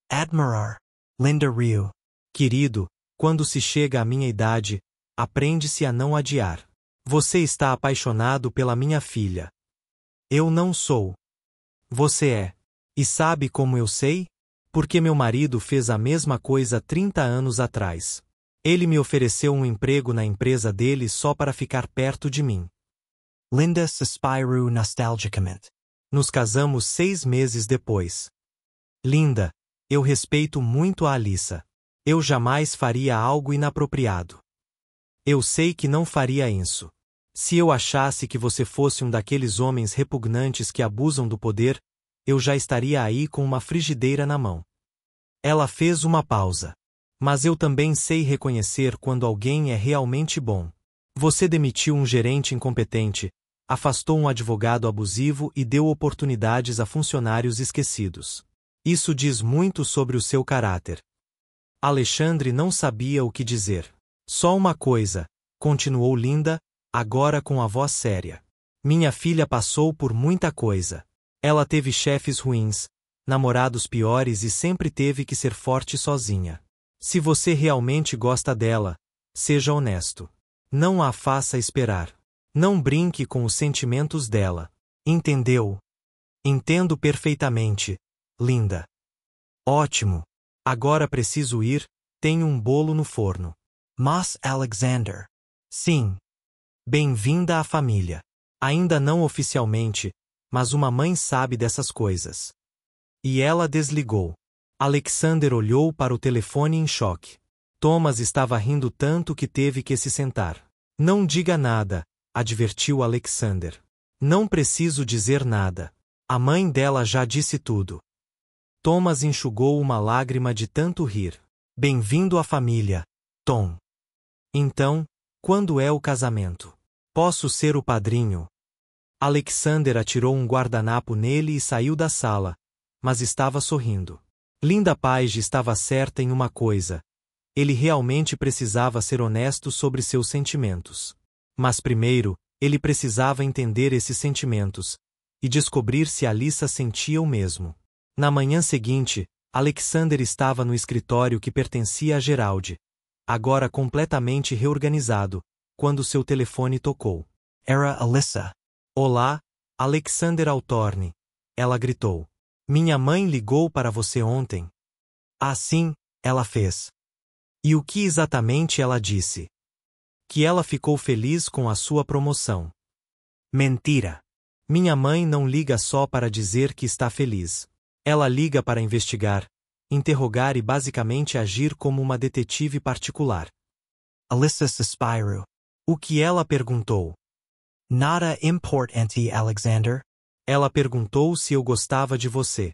Admirar. Linda riu. Querido, quando se chega à minha idade, aprende-se a não adiar. Você está apaixonado pela minha filha. Eu não sou. Você é. E sabe como eu sei? Porque meu marido fez a mesma coisa 30 anos atrás. Ele me ofereceu um emprego na empresa dele só para ficar perto de mim. Linda suspirou nostalgicamente. Nos casamos 6 meses depois. Linda, eu respeito muito a Alyssa. Eu jamais faria algo inapropriado. Eu sei que não faria isso. Se eu achasse que você fosse um daqueles homens repugnantes que abusam do poder, eu já estaria aí com uma frigideira na mão. Ela fez uma pausa. Mas eu também sei reconhecer quando alguém é realmente bom. Você demitiu um gerente incompetente, afastou um advogado abusivo e deu oportunidades a funcionários esquecidos. Isso diz muito sobre o seu caráter. Alexandre não sabia o que dizer. Só uma coisa, continuou Linda, agora com a voz séria. Minha filha passou por muita coisa. Ela teve chefes ruins, namorados piores e sempre teve que ser forte sozinha. Se você realmente gosta dela, seja honesto. Não a faça esperar. Não brinque com os sentimentos dela. Entendeu? Entendo perfeitamente, Linda. Ótimo. Agora preciso ir, tenho um bolo no forno. Mas Alexander. Sim. Bem-vinda à família. Ainda não oficialmente, mas uma mãe sabe dessas coisas. E ela desligou. Alexander olhou para o telefone em choque. Thomas estava rindo tanto que teve que se sentar. Não diga nada, advertiu Alexander. Não preciso dizer nada. A mãe dela já disse tudo. Thomas enxugou uma lágrima de tanto rir. Bem-vindo à família, Tom. Então, quando é o casamento? Posso ser o padrinho? Alexander atirou um guardanapo nele e saiu da sala, mas estava sorrindo. Linda Page estava certa em uma coisa. Ele realmente precisava ser honesto sobre seus sentimentos. Mas primeiro, ele precisava entender esses sentimentos e descobrir se Alyssa sentia o mesmo. Na manhã seguinte, Alexander estava no escritório que pertencia a Gerald, agora completamente reorganizado, quando seu telefone tocou. Era Alyssa. Olá, Alexander Altorne, ela gritou. Minha mãe ligou para você ontem. Ah, sim, ela fez. E o que exatamente ela disse? Que ela ficou feliz com a sua promoção. Mentira. Minha mãe não liga só para dizer que está feliz. Ela liga para investigar, interrogar e basicamente agir como uma detetive particular. Alyssa suspirou. O que ela perguntou? Nada importante, Alexander. Ela perguntou se eu gostava de você.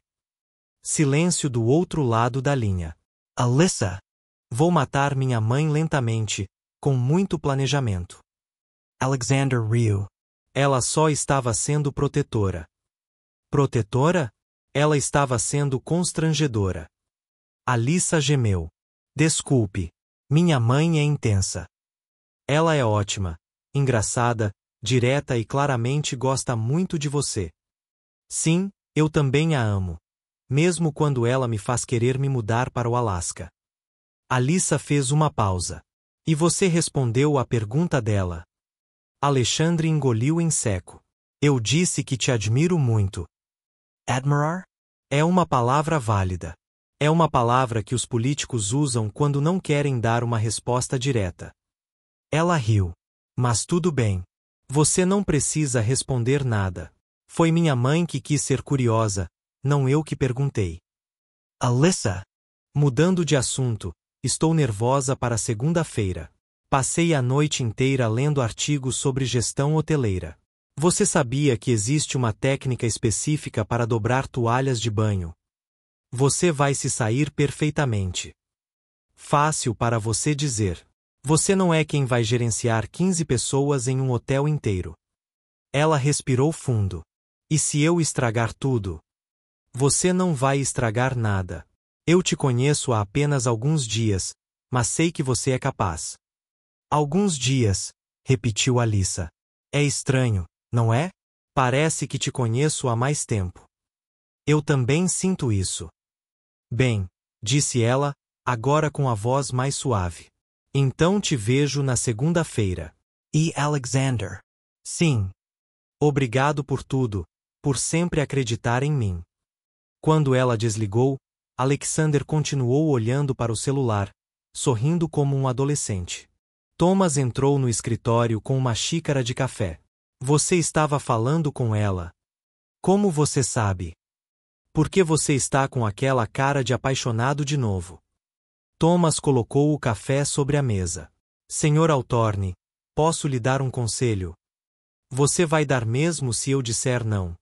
Silêncio do outro lado da linha. Alyssa. Vou matar minha mãe lentamente, com muito planejamento. Alexander riu. Ela só estava sendo protetora. Protetora? Ela estava sendo constrangedora. Alyssa gemeu. Desculpe. Minha mãe é intensa. Ela é ótima, engraçada, direta e claramente gosta muito de você. Sim, eu também a amo. Mesmo quando ela me faz querer me mudar para o Alasca. Alyssa fez uma pausa. E você respondeu à pergunta dela. Alexandre engoliu em seco. Eu disse que te admiro muito. Admirar? É uma palavra válida. É uma palavra que os políticos usam quando não querem dar uma resposta direta. Ela riu. Mas tudo bem. Você não precisa responder nada. Foi minha mãe que quis ser curiosa, não eu que perguntei. Alyssa. Mudando de assunto, estou nervosa para segunda-feira. Passei a noite inteira lendo artigos sobre gestão hoteleira. Você sabia que existe uma técnica específica para dobrar toalhas de banho? Você vai se sair perfeitamente. Fácil para você dizer. Você não é quem vai gerenciar 15 pessoas em um hotel inteiro. Ela respirou fundo. E se eu estragar tudo? Você não vai estragar nada. Eu te conheço há apenas alguns dias, mas sei que você é capaz. Alguns dias, repetiu Alyssa. É estranho, não é? Parece que te conheço há mais tempo. Eu também sinto isso. Bem, disse ela, agora com a voz mais suave. Então te vejo na segunda-feira. E Alexander. Sim. Obrigado por tudo, por sempre acreditar em mim. Quando ela desligou, Alexander continuou olhando para o celular, sorrindo como um adolescente. Thomas entrou no escritório com uma xícara de café. Você estava falando com ela. Como você sabe? Por que você está com aquela cara de apaixonado de novo? Thomas colocou o café sobre a mesa. Senhor Altorne, posso lhe dar um conselho? Você vai dar mesmo se eu disser não?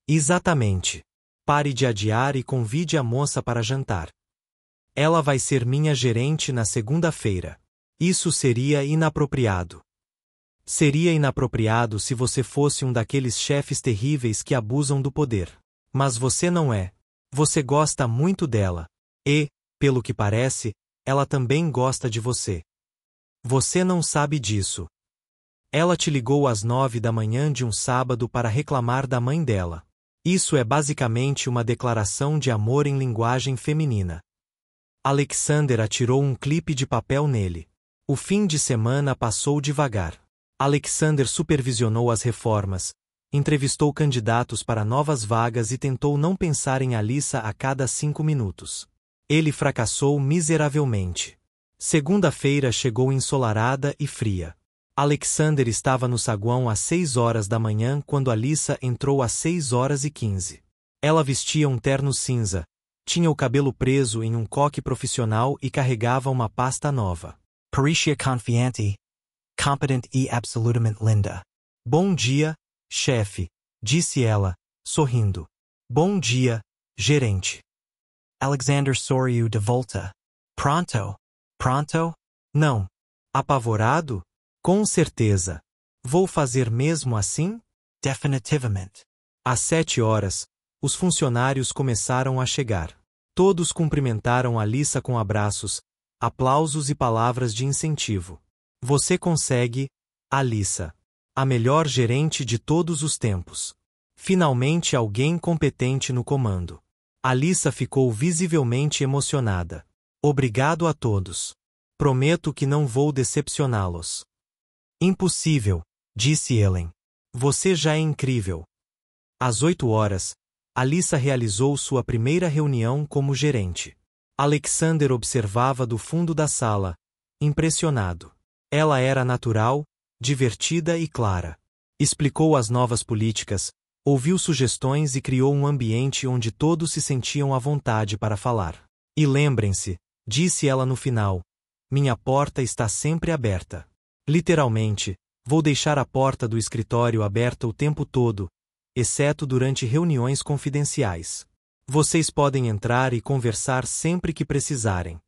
Exatamente. Pare de adiar e convide a moça para jantar. Ela vai ser minha gerente na segunda-feira. Isso seria inapropriado. Seria inapropriado se você fosse um daqueles chefes terríveis que abusam do poder. Mas você não é. Você gosta muito dela. E, pelo que parece, ela também gosta de você. Você não sabe disso. Ela te ligou às 9 da manhã de um sábado para reclamar da mãe dela. Isso é basicamente uma declaração de amor em linguagem feminina. Alexander atirou um clipe de papel nele. O fim de semana passou devagar. Alexander supervisionou as reformas, entrevistou candidatos para novas vagas e tentou não pensar em Alyssa a cada 5 minutos. Ele fracassou miseravelmente. Segunda-feira chegou ensolarada e fria. Alexander estava no saguão às 6 horas da manhã quando Alyssa entrou às 6h15. Ela vestia um terno cinza, tinha o cabelo preso em um coque profissional e carregava uma pasta nova. Pericia confiante. Competent e absolutamente linda. Bom dia, chefe, disse ela, sorrindo. Bom dia, gerente. Alexander sorriu de volta. Pronto? Pronto? Não. Apavorado? Com certeza. Vou fazer mesmo assim? Definitivamente. Às 7 horas, os funcionários começaram a chegar. Todos cumprimentaram Alyssa com abraços, aplausos e palavras de incentivo. Você consegue, Alyssa. A melhor gerente de todos os tempos. Finalmente alguém competente no comando. Alyssa ficou visivelmente emocionada. Obrigado a todos. Prometo que não vou decepcioná-los. Impossível, disse Ellen. Você já é incrível. Às 8 horas, Alyssa realizou sua primeira reunião como gerente. Alexander observava do fundo da sala, impressionado. Ela era natural, divertida e clara. Explicou as novas políticas, ouviu sugestões e criou um ambiente onde todos se sentiam à vontade para falar. E lembrem-se, disse ela no final, minha porta está sempre aberta. Literalmente, vou deixar a porta do escritório aberta o tempo todo, exceto durante reuniões confidenciais. Vocês podem entrar e conversar sempre que precisarem.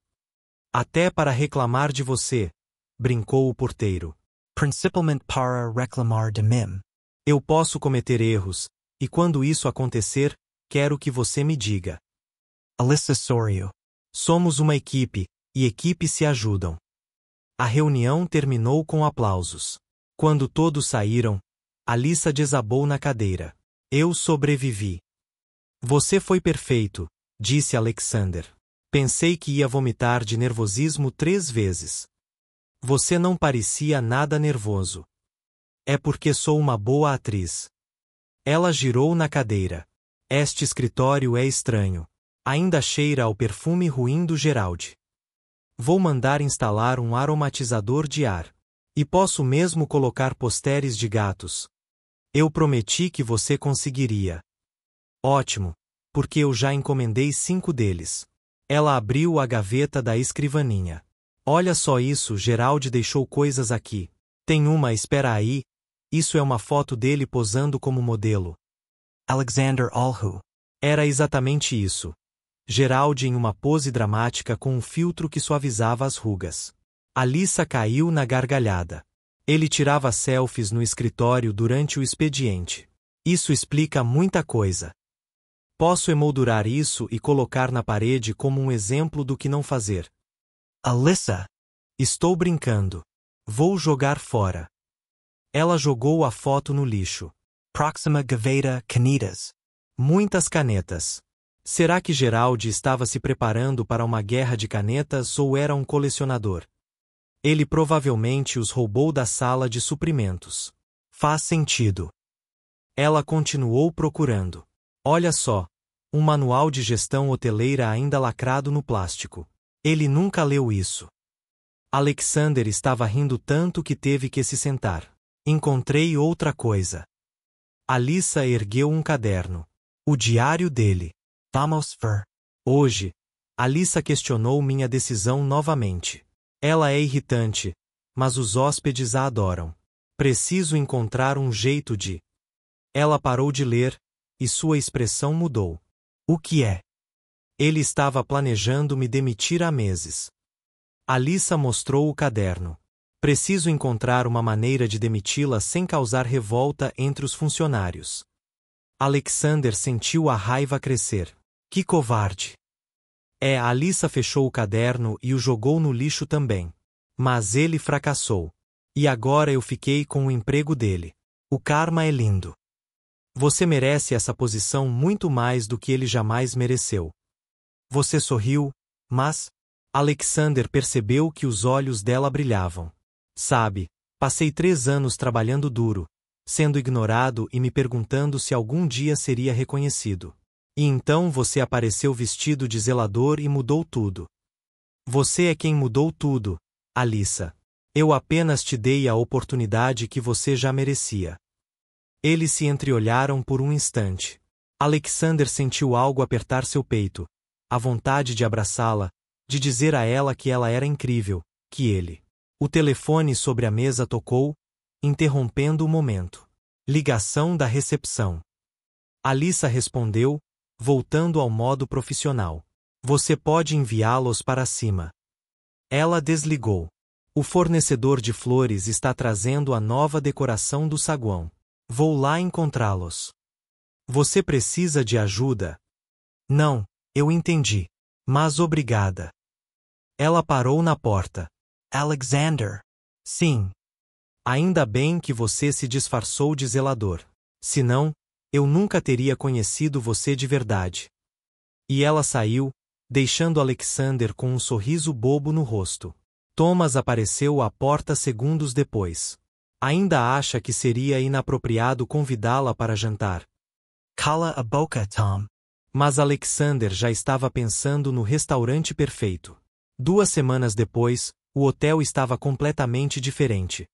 Até para reclamar de você, brincou o porteiro. Principalmente para reclamar de mim. Eu posso cometer erros, e quando isso acontecer, quero que você me diga. Alyssa sorriu. Somos uma equipe, e equipes se ajudam. A reunião terminou com aplausos. Quando todos saíram, Alyssa desabou na cadeira. Eu sobrevivi. Você foi perfeito, disse Alexander. Pensei que ia vomitar de nervosismo 3 vezes. Você não parecia nada nervoso. É porque sou uma boa atriz. Ela girou na cadeira. Este escritório é estranho. Ainda cheira ao perfume ruim do Gerald. Vou mandar instalar um aromatizador de ar. E posso mesmo colocar posteres de gatos. Eu prometi que você conseguiria. Ótimo, porque eu já encomendei 5 deles. Ela abriu a gaveta da escrivaninha. Olha só isso, Gerald deixou coisas aqui. Tem uma, espera aí. Isso é uma foto dele posando como modelo. Alexander olhou. Era exatamente isso. Gerald em uma pose dramática com um filtro que suavizava as rugas. Alyssa caiu na gargalhada. Ele tirava selfies no escritório durante o expediente. Isso explica muita coisa. Posso emoldurar isso e colocar na parede como um exemplo do que não fazer. Alyssa. Estou brincando. Vou jogar fora. Ela jogou a foto no lixo. Próxima gaveta, canetas. Muitas canetas. Será que Gerald estava se preparando para uma guerra de canetas ou era um colecionador? Ele provavelmente os roubou da sala de suprimentos. Faz sentido. Ela continuou procurando. Olha só, um manual de gestão hoteleira ainda lacrado no plástico. Ele nunca leu isso. Alexander estava rindo tanto que teve que se sentar. Encontrei outra coisa. Alyssa ergueu um caderno. O diário dele. Vamos ver. Hoje, Alyssa questionou minha decisão novamente. Ela é irritante, mas os hóspedes a adoram. Preciso encontrar um jeito de... Ela parou de ler, e sua expressão mudou. O que é? Ele estava planejando me demitir há meses. Alyssa mostrou o caderno. Preciso encontrar uma maneira de demiti-la sem causar revolta entre os funcionários. Alexander sentiu a raiva crescer. Que covarde! A Alyssa fechou o caderno e o jogou no lixo também. Mas ele fracassou. E agora eu fiquei com o emprego dele. O karma é lindo. Você merece essa posição muito mais do que ele jamais mereceu. Você sorriu, mas... Alexander percebeu que os olhos dela brilhavam. Sabe, passei 3 anos trabalhando duro, sendo ignorado e me perguntando se algum dia seria reconhecido. E então você apareceu vestido de zelador e mudou tudo. Você é quem mudou tudo, Alyssa. Eu apenas te dei a oportunidade que você já merecia. Eles se entreolharam por um instante. Alexander sentiu algo apertar seu peito, a vontade de abraçá-la, de dizer a ela que ela era incrível, que ele... O telefone sobre a mesa tocou, interrompendo o momento. Ligação da recepção. Alyssa respondeu, voltando ao modo profissional. Você pode enviá-los para cima. Ela desligou. O fornecedor de flores está trazendo a nova decoração do saguão. Vou lá encontrá-los. Você precisa de ajuda? Não, eu entendi. Mas obrigada. Ela parou na porta. Alexander. Sim. Ainda bem que você se disfarçou de zelador. Senão, eu nunca teria conhecido você de verdade. E ela saiu, deixando Alexander com um sorriso bobo no rosto. Thomas apareceu à porta segundos depois. Ainda acha que seria inapropriado convidá-la para jantar. Cala a boca, Tom. Mas Alexander já estava pensando no restaurante perfeito. 2 semanas depois, o hotel estava completamente diferente.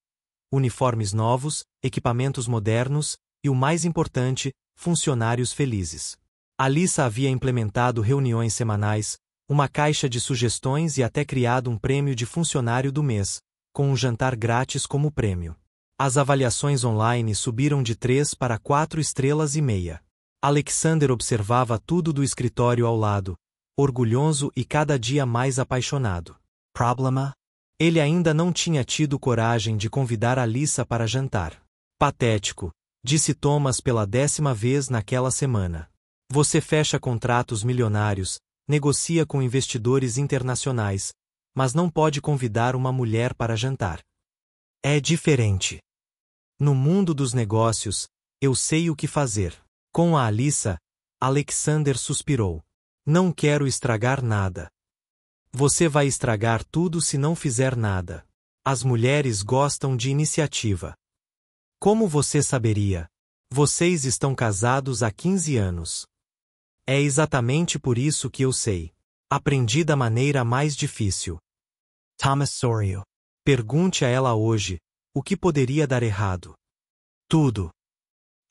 Uniformes novos, equipamentos modernos e, o mais importante, funcionários felizes. Alyssa havia implementado reuniões semanais, uma caixa de sugestões e até criado um prêmio de funcionário do mês, com um jantar grátis como prêmio. As avaliações online subiram de 3 para 4 estrelas e meia. Alexander observava tudo do escritório ao lado, orgulhoso e cada dia mais apaixonado. Problema? Ele ainda não tinha tido coragem de convidar Alyssa para jantar. Patético, disse Thomas pela 10ª vez naquela semana. Você fecha contratos milionários, negocia com investidores internacionais, mas não pode convidar uma mulher para jantar. É diferente. No mundo dos negócios, eu sei o que fazer. Com a Alyssa, Alexander suspirou. Não quero estragar nada. Você vai estragar tudo se não fizer nada. As mulheres gostam de iniciativa. Como você saberia? Vocês estão casados há 15 anos. É exatamente por isso que eu sei. Aprendi da maneira mais difícil. Thomas Soriot. Pergunte a ela hoje, o que poderia dar errado? Tudo.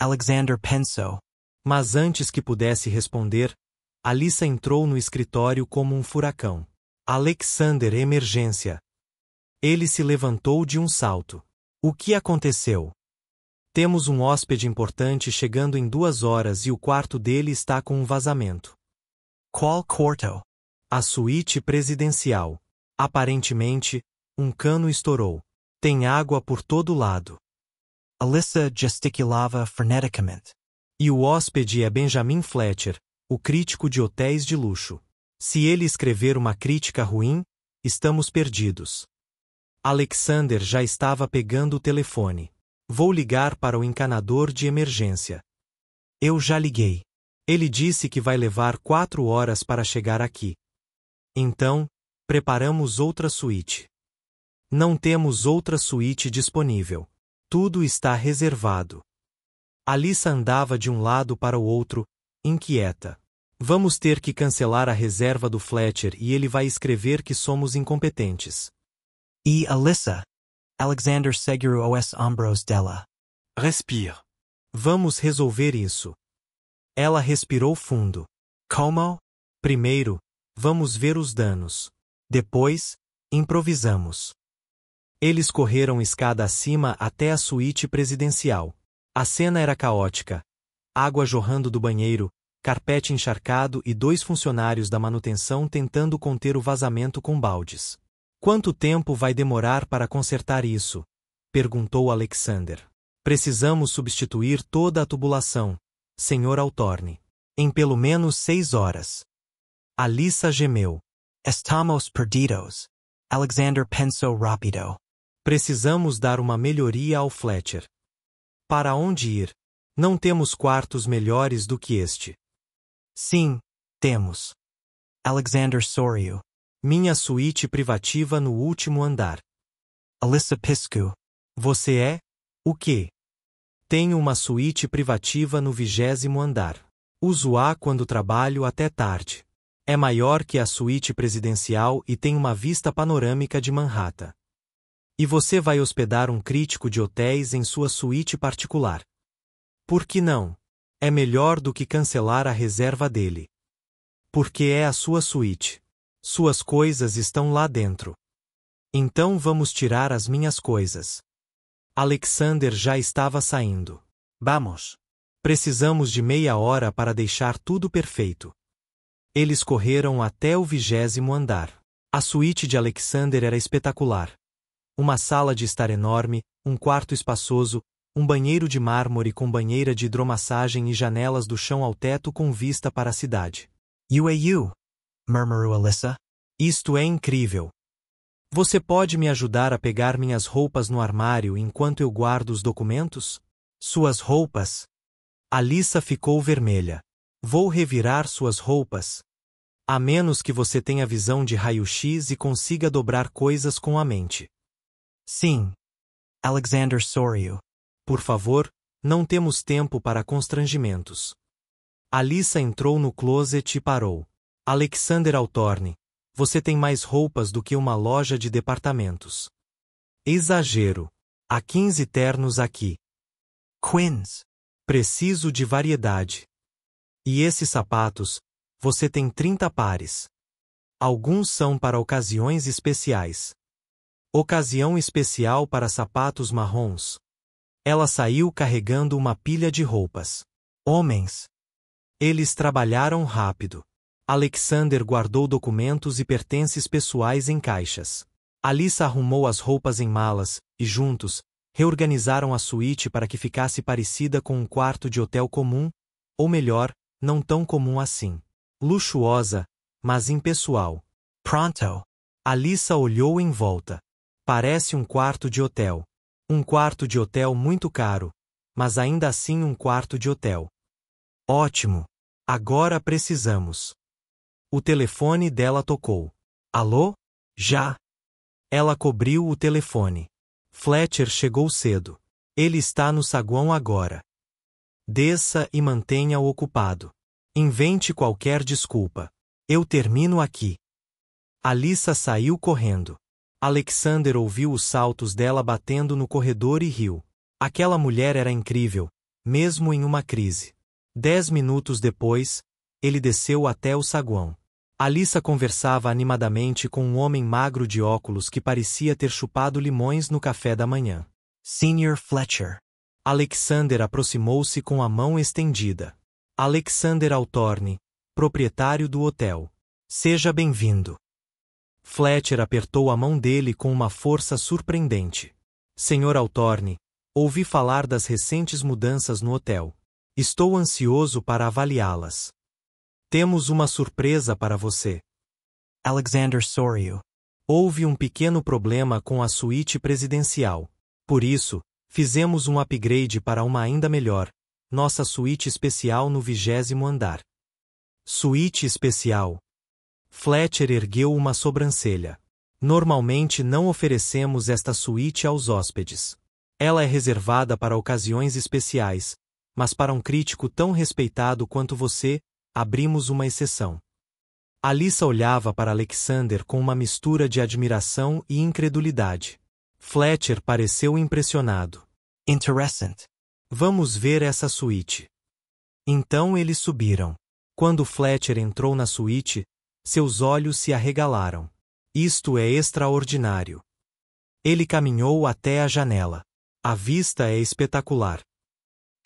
Alexander pensou. Mas antes que pudesse responder, Alyssa entrou no escritório como um furacão. Alexander, emergência. Ele se levantou de um salto. O que aconteceu? Temos um hóspede importante chegando em 2 horas e o quarto dele está com um vazamento. Qual quarto? A suíte presidencial. Aparentemente, um cano estourou. Tem água por todo lado. Alyssa gesticulava freneticamente. E o hóspede é Benjamin Fletcher, o crítico de hotéis de luxo. Se ele escrever uma crítica ruim, estamos perdidos. Alexander já estava pegando o telefone. Vou ligar para o encanador de emergência. Eu já liguei. Ele disse que vai levar 4 horas para chegar aqui. Então, preparamos outra suíte. Não temos outra suíte disponível. Tudo está reservado. Alyssa andava de um lado para o outro, inquieta. Vamos ter que cancelar a reserva do Fletcher e ele vai escrever que somos incompetentes. E Alyssa? Alexander segurou os ombros dela. Respire. Vamos resolver isso. Ela respirou fundo. Como? Primeiro, vamos ver os danos. Depois, improvisamos. Eles correram escada acima até a suíte presidencial. A cena era caótica. Água jorrando do banheiro, carpete encharcado e 2 funcionários da manutenção tentando conter o vazamento com baldes. Quanto tempo vai demorar para consertar isso? Perguntou Alexander. Precisamos substituir toda a tubulação, Sr. Altorne. Em pelo menos 6 horas. Alyssa gemeu. Estamos perdidos. Alexander pensou rápido. Precisamos dar uma melhoria ao Fletcher. Para onde ir? Não temos quartos melhores do que este. Sim, temos. Alexander Soriot. Minha suíte privativa no último andar. Alyssa piscou. Você é? O quê? Tenho uma suíte privativa no 20º andar. Uso-a quando trabalho até tarde. É maior que a suíte presidencial e tem uma vista panorâmica de Manhattan. E você vai hospedar um crítico de hotéis em sua suíte particular. Por que não? É melhor do que cancelar a reserva dele. Porque é a sua suíte. Suas coisas estão lá dentro. Então vamos tirar as minhas coisas. Alexander já estava saindo. Vamos. Precisamos de meia hora para deixar tudo perfeito. Eles correram até o 20º andar. A suíte de Alexander era espetacular. Uma sala de estar enorme, um quarto espaçoso, um banheiro de mármore com banheira de hidromassagem e janelas do chão ao teto com vista para a cidade. UAU, murmurou Alyssa. Isto é incrível. Você pode me ajudar a pegar minhas roupas no armário enquanto eu guardo os documentos? Suas roupas? Alyssa ficou vermelha. Vou revirar suas roupas. A menos que você tenha visão de raio-x e consiga dobrar coisas com a mente. Sim. Alexander Soriot. Por favor, não temos tempo para constrangimentos. Alyssa entrou no closet e parou. Alexander Altorne, você tem mais roupas do que uma loja de departamentos. Exagero. Há 15 ternos aqui. Queens. Preciso de variedade. E esses sapatos, você tem 30 pares. Alguns são para ocasiões especiais. Ocasião especial para sapatos marrons. Ela saiu carregando uma pilha de roupas. Homens. Eles trabalharam rápido. Alexander guardou documentos e pertences pessoais em caixas. Alyssa arrumou as roupas em malas, e juntos, reorganizaram a suíte para que ficasse parecida com um quarto de hotel comum, ou melhor, não tão comum assim. Luxuosa, mas impessoal. Pronto. Alyssa olhou em volta. Parece um quarto de hotel. Um quarto de hotel muito caro, mas ainda assim um quarto de hotel. Ótimo. Agora precisamos. O telefone dela tocou. Alô? Já? Ela cobriu o telefone. Fletcher chegou cedo. Ele está no saguão agora. Desça e mantenha-o ocupado. Invente qualquer desculpa. Eu termino aqui. Alyssa saiu correndo. Alexander ouviu os saltos dela batendo no corredor e riu. Aquela mulher era incrível, mesmo em uma crise. 10 minutos depois, ele desceu até o saguão. Alyssa conversava animadamente com um homem magro de óculos que parecia ter chupado limões no café da manhã. Sr. Fletcher. Alexander aproximou-se com a mão estendida. Alexander Altorne, proprietário do hotel. Seja bem-vindo. Fletcher apertou a mão dele com uma força surpreendente. Sr. Altorne, ouvi falar das recentes mudanças no hotel. Estou ansioso para avaliá-las. Temos uma surpresa para você. Alexander Soryu. Houve um pequeno problema com a suíte presidencial. Por isso, fizemos um upgrade para uma ainda melhor, nossa suíte especial no 20º andar. Suíte especial. Fletcher ergueu uma sobrancelha. Normalmente não oferecemos esta suíte aos hóspedes. Ela é reservada para ocasiões especiais, mas para um crítico tão respeitado quanto você, abrimos uma exceção. Alyssa olhava para Alexander com uma mistura de admiração e incredulidade. Fletcher pareceu impressionado. Interessant. Vamos ver essa suíte. Então eles subiram. Quando Fletcher entrou na suíte, seus olhos se arregalaram. Isto é extraordinário. Ele caminhou até a janela. A vista é espetacular.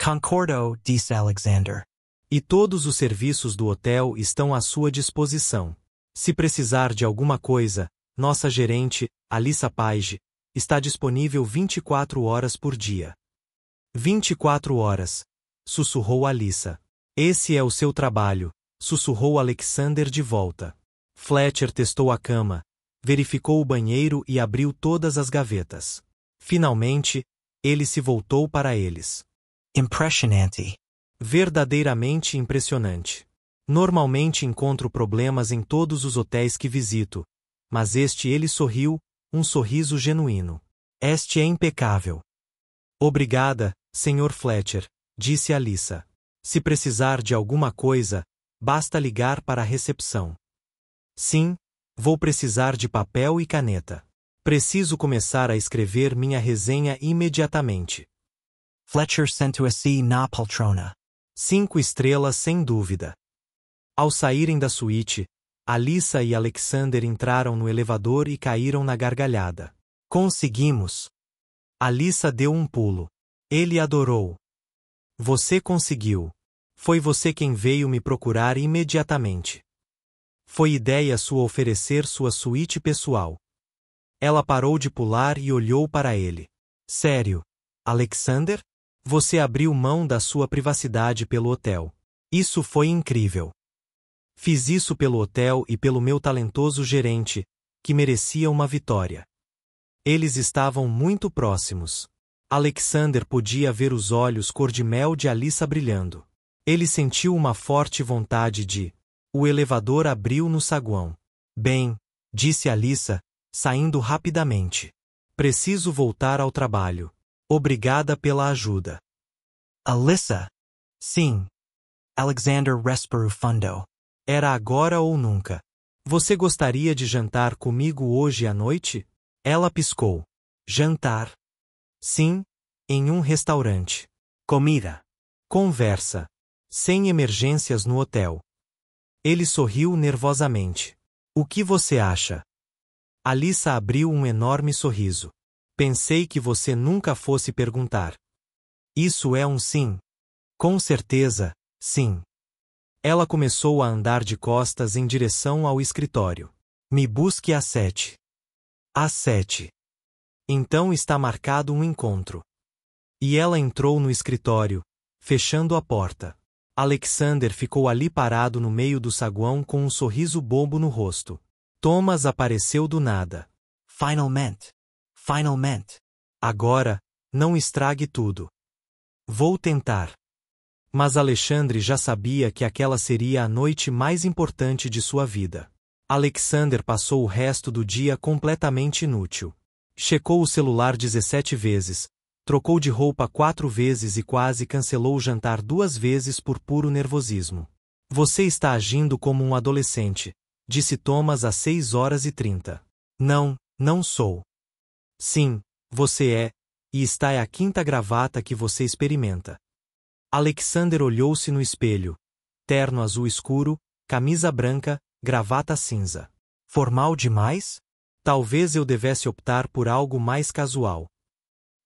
Concordo, disse Alexander. E todos os serviços do hotel estão à sua disposição. Se precisar de alguma coisa, nossa gerente, Alyssa Page, está disponível 24 horas por dia. 24 horas, sussurrou Alyssa. Esse é o seu trabalho, sussurrou Alexander de volta. Fletcher testou a cama, verificou o banheiro e abriu todas as gavetas. Finalmente, ele se voltou para eles. Impressionante. Verdadeiramente impressionante. Normalmente encontro problemas em todos os hotéis que visito, mas ele sorriu, um sorriso genuíno. Este é impecável. Obrigada, Sr. Fletcher, disse Alyssa. Se precisar de alguma coisa, basta ligar para a recepção. Sim, vou precisar de papel e caneta. Preciso começar a escrever minha resenha imediatamente. Fletcher sent-o-se na poltrona. 5 estrelas sem dúvida. Ao saírem da suíte, Alyssa e Alexander entraram no elevador e caíram na gargalhada. Conseguimos! Alyssa deu um pulo. Ele adorou. Você conseguiu. Foi você quem veio me procurar imediatamente. Foi ideia sua oferecer sua suíte pessoal. Ela parou de pular e olhou para ele. Sério, Alexander? Você abriu mão da sua privacidade pelo hotel. Isso foi incrível. Fiz isso pelo hotel e pelo meu talentoso gerente, que merecia uma vitória. Eles estavam muito próximos. Alexander podia ver os olhos cor-de-mel de Alyssa brilhando. Ele sentiu uma forte vontade de... O elevador abriu no saguão. Bem, disse Alyssa, saindo rapidamente. Preciso voltar ao trabalho. Obrigada pela ajuda. Alyssa. Sim. Alexander respirou fundo. Era agora ou nunca. Você gostaria de jantar comigo hoje à noite? Ela piscou. Jantar. Sim, em um restaurante. Comida. Conversa. Sem emergências no hotel. Ele sorriu nervosamente. O que você acha? Alyssa abriu um enorme sorriso. Pensei que você nunca fosse perguntar. Isso é um sim. Com certeza, sim. Ela começou a andar de costas em direção ao escritório. Me busque às 7. Às 7. Então está marcado um encontro. E ela entrou no escritório, fechando a porta. Alexander ficou ali parado no meio do saguão com um sorriso bobo no rosto. Thomas apareceu do nada. Finalmente. Finalmente. Agora, não estrague tudo. Vou tentar. Mas Alexandre já sabia que aquela seria a noite mais importante de sua vida. Alexander passou o resto do dia completamente inútil. Checou o celular 17 vezes, trocou de roupa 4 vezes e quase cancelou o jantar 2 vezes por puro nervosismo. Você está agindo como um adolescente, disse Thomas às 6h30. Não, não sou. Sim, você é, e está é a 5ª gravata que você experimenta. Alexander olhou-se no espelho. Terno azul escuro, camisa branca, gravata cinza. Formal demais? Talvez eu devesse optar por algo mais casual.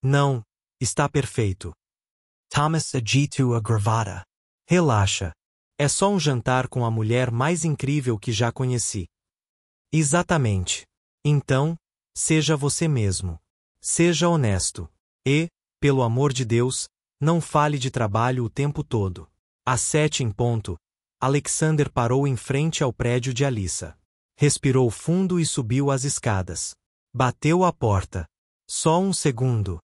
Não, está perfeito. Thomas agitou a gravata. Relaxa. É só um jantar com a mulher mais incrível que já conheci. Exatamente. Então, seja você mesmo. Seja honesto. E, pelo amor de Deus, não fale de trabalho o tempo todo. Às 7 em ponto, Alexander parou em frente ao prédio de Alyssa. Respirou fundo e subiu as escadas. Bateu a porta. Só um segundo.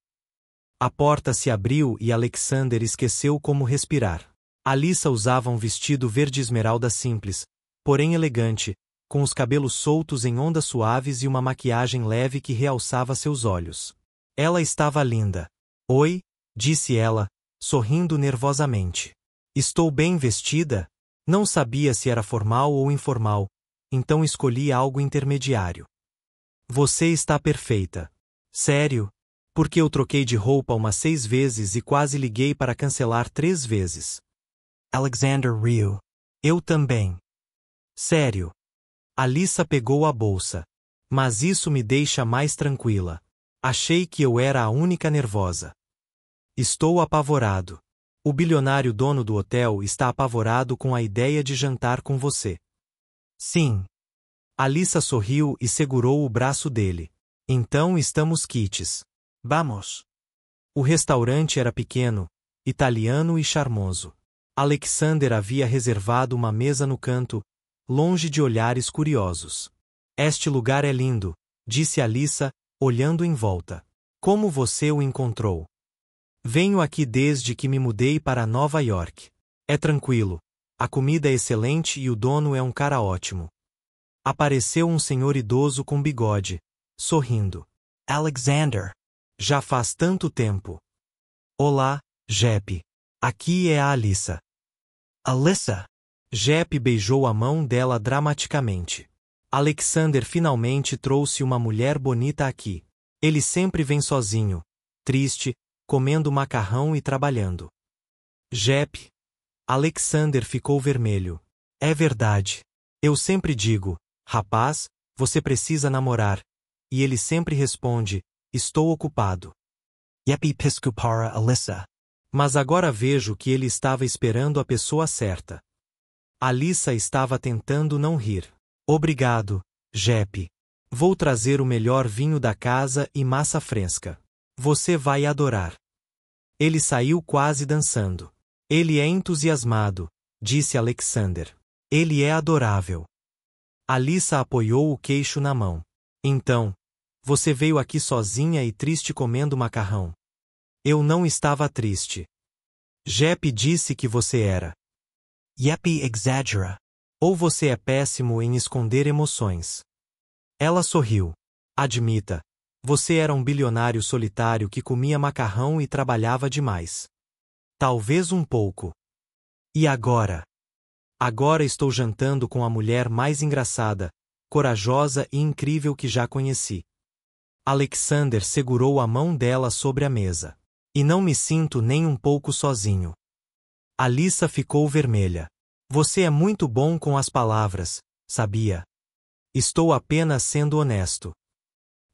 A porta se abriu e Alexander esqueceu como respirar. Alyssa usava um vestido verde esmeralda simples, porém elegante, com os cabelos soltos em ondas suaves e uma maquiagem leve que realçava seus olhos. Ela estava linda. Oi, disse ela, sorrindo nervosamente. Estou bem vestida? Não sabia se era formal ou informal, então escolhi algo intermediário. Você está perfeita. Sério? Porque eu troquei de roupa umas 6 vezes e quase liguei para cancelar 3 vezes. Alexander riu. Eu também. Sério. Alyssa pegou a bolsa. Mas isso me deixa mais tranquila. Achei que eu era a única nervosa. Estou apavorado. O bilionário dono do hotel está apavorado com a ideia de jantar com você. Sim. Alyssa sorriu e segurou o braço dele. Então estamos quites. Vamos. O restaurante era pequeno, italiano e charmoso. Alexander havia reservado uma mesa no canto, longe de olhares curiosos. Este lugar é lindo, disse Alyssa, olhando em volta. Como você o encontrou? Venho aqui desde que me mudei para Nova York. É tranquilo, a comida é excelente e o dono é um cara ótimo. Apareceu um senhor idoso com bigode, sorrindo. Alexander. Já faz tanto tempo. Olá, Jep. Aqui é a Alyssa. Alyssa. Jep beijou a mão dela dramaticamente. Alexander finalmente trouxe uma mulher bonita aqui. Ele sempre vem sozinho, triste, comendo macarrão e trabalhando. Jep. Alexander ficou vermelho. É verdade. Eu sempre digo, rapaz, você precisa namorar. E ele sempre responde, estou ocupado. Yepi piscupara Alyssa. Mas agora vejo que ele estava esperando a pessoa certa. Alyssa estava tentando não rir. Obrigado, Jep. Vou trazer o melhor vinho da casa e massa fresca. Você vai adorar. Ele saiu quase dançando. Ele é entusiasmado, disse Alexander. Ele é adorável. Alyssa apoiou o queixo na mão. Então, você veio aqui sozinha e triste comendo macarrão. Eu não estava triste. Jep disse que você era. Yepi exagera. Ou você é péssimo em esconder emoções. Ela sorriu. Admita. Você era um bilionário solitário que comia macarrão e trabalhava demais. Talvez um pouco. E agora? Agora estou jantando com a mulher mais engraçada, corajosa e incrível que já conheci. Alexander segurou a mão dela sobre a mesa. E não me sinto nem um pouco sozinho. Alyssa ficou vermelha. Você é muito bom com as palavras, sabia? Estou apenas sendo honesto.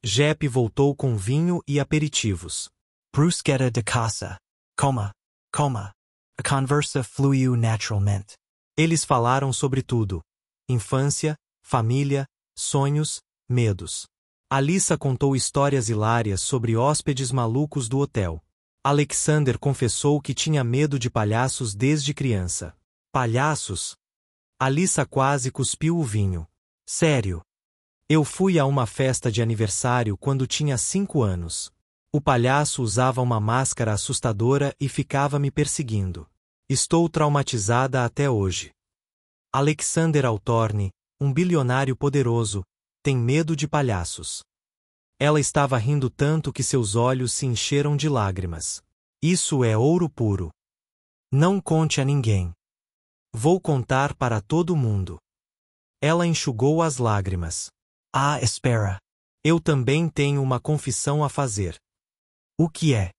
Jep voltou com vinho e aperitivos. Bruschetta de casa. Coma. A conversa fluiu naturalmente. Eles falaram sobre tudo: infância, família, sonhos, medos. Alyssa contou histórias hilárias sobre hóspedes malucos do hotel. Alexander confessou que tinha medo de palhaços desde criança. Palhaços? Alyssa quase cuspiu o vinho. Sério. Eu fui a uma festa de aniversário quando tinha 5 anos. O palhaço usava uma máscara assustadora e ficava me perseguindo. Estou traumatizada até hoje. Alexander Altorne, um bilionário poderoso, tem medo de palhaços. Ela estava rindo tanto que seus olhos se encheram de lágrimas. Isso é ouro puro. Não conte a ninguém. Vou contar para todo mundo. Ela enxugou as lágrimas. Ah, espera. Eu também tenho uma confissão a fazer. O que é?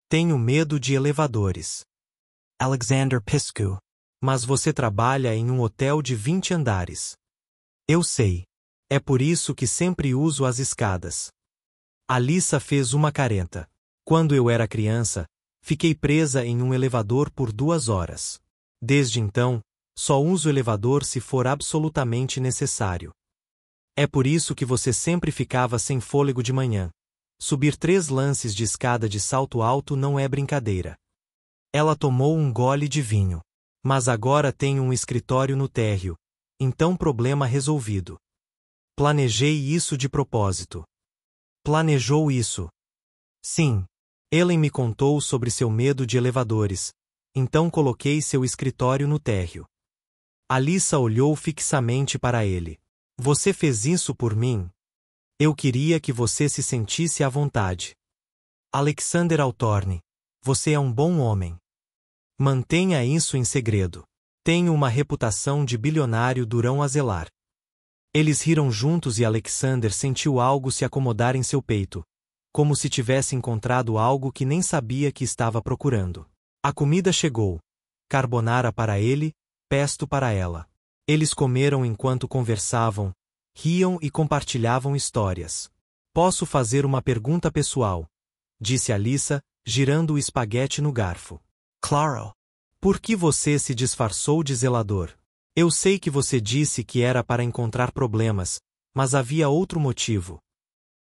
Tenho medo de elevadores. Alexander Piscu. Mas você trabalha em um hotel de 20 andares. Eu sei. É por isso que sempre uso as escadas. Alyssa fez uma careta. Quando eu era criança, fiquei presa em um elevador por 2 horas. Desde então, só uso o elevador se for absolutamente necessário. É por isso que você sempre ficava sem fôlego de manhã. Subir 3 lances de escada de salto alto não é brincadeira. Ela tomou um gole de vinho. Mas agora tenho um escritório no térreo. Então problema resolvido. Planejei isso de propósito. Planejou isso? Sim. Ellen me contou sobre seu medo de elevadores. Então coloquei seu escritório no térreo. Alyssa olhou fixamente para ele. Você fez isso por mim? Eu queria que você se sentisse à vontade. Alexander Altorne, você é um bom homem. Mantenha isso em segredo. Tenho uma reputação de bilionário durão a zelar. Eles riram juntos e Alexander sentiu algo se acomodar em seu peito, como se tivesse encontrado algo que nem sabia que estava procurando. A comida chegou. Carbonara para ele, pesto para ela. Eles comeram enquanto conversavam, riam e compartilhavam histórias. Posso fazer uma pergunta pessoal? Disse Alyssa, girando o espaguete no garfo. Claro. Por que você se disfarçou de zelador? Eu sei que você disse que era para encontrar problemas, mas havia outro motivo.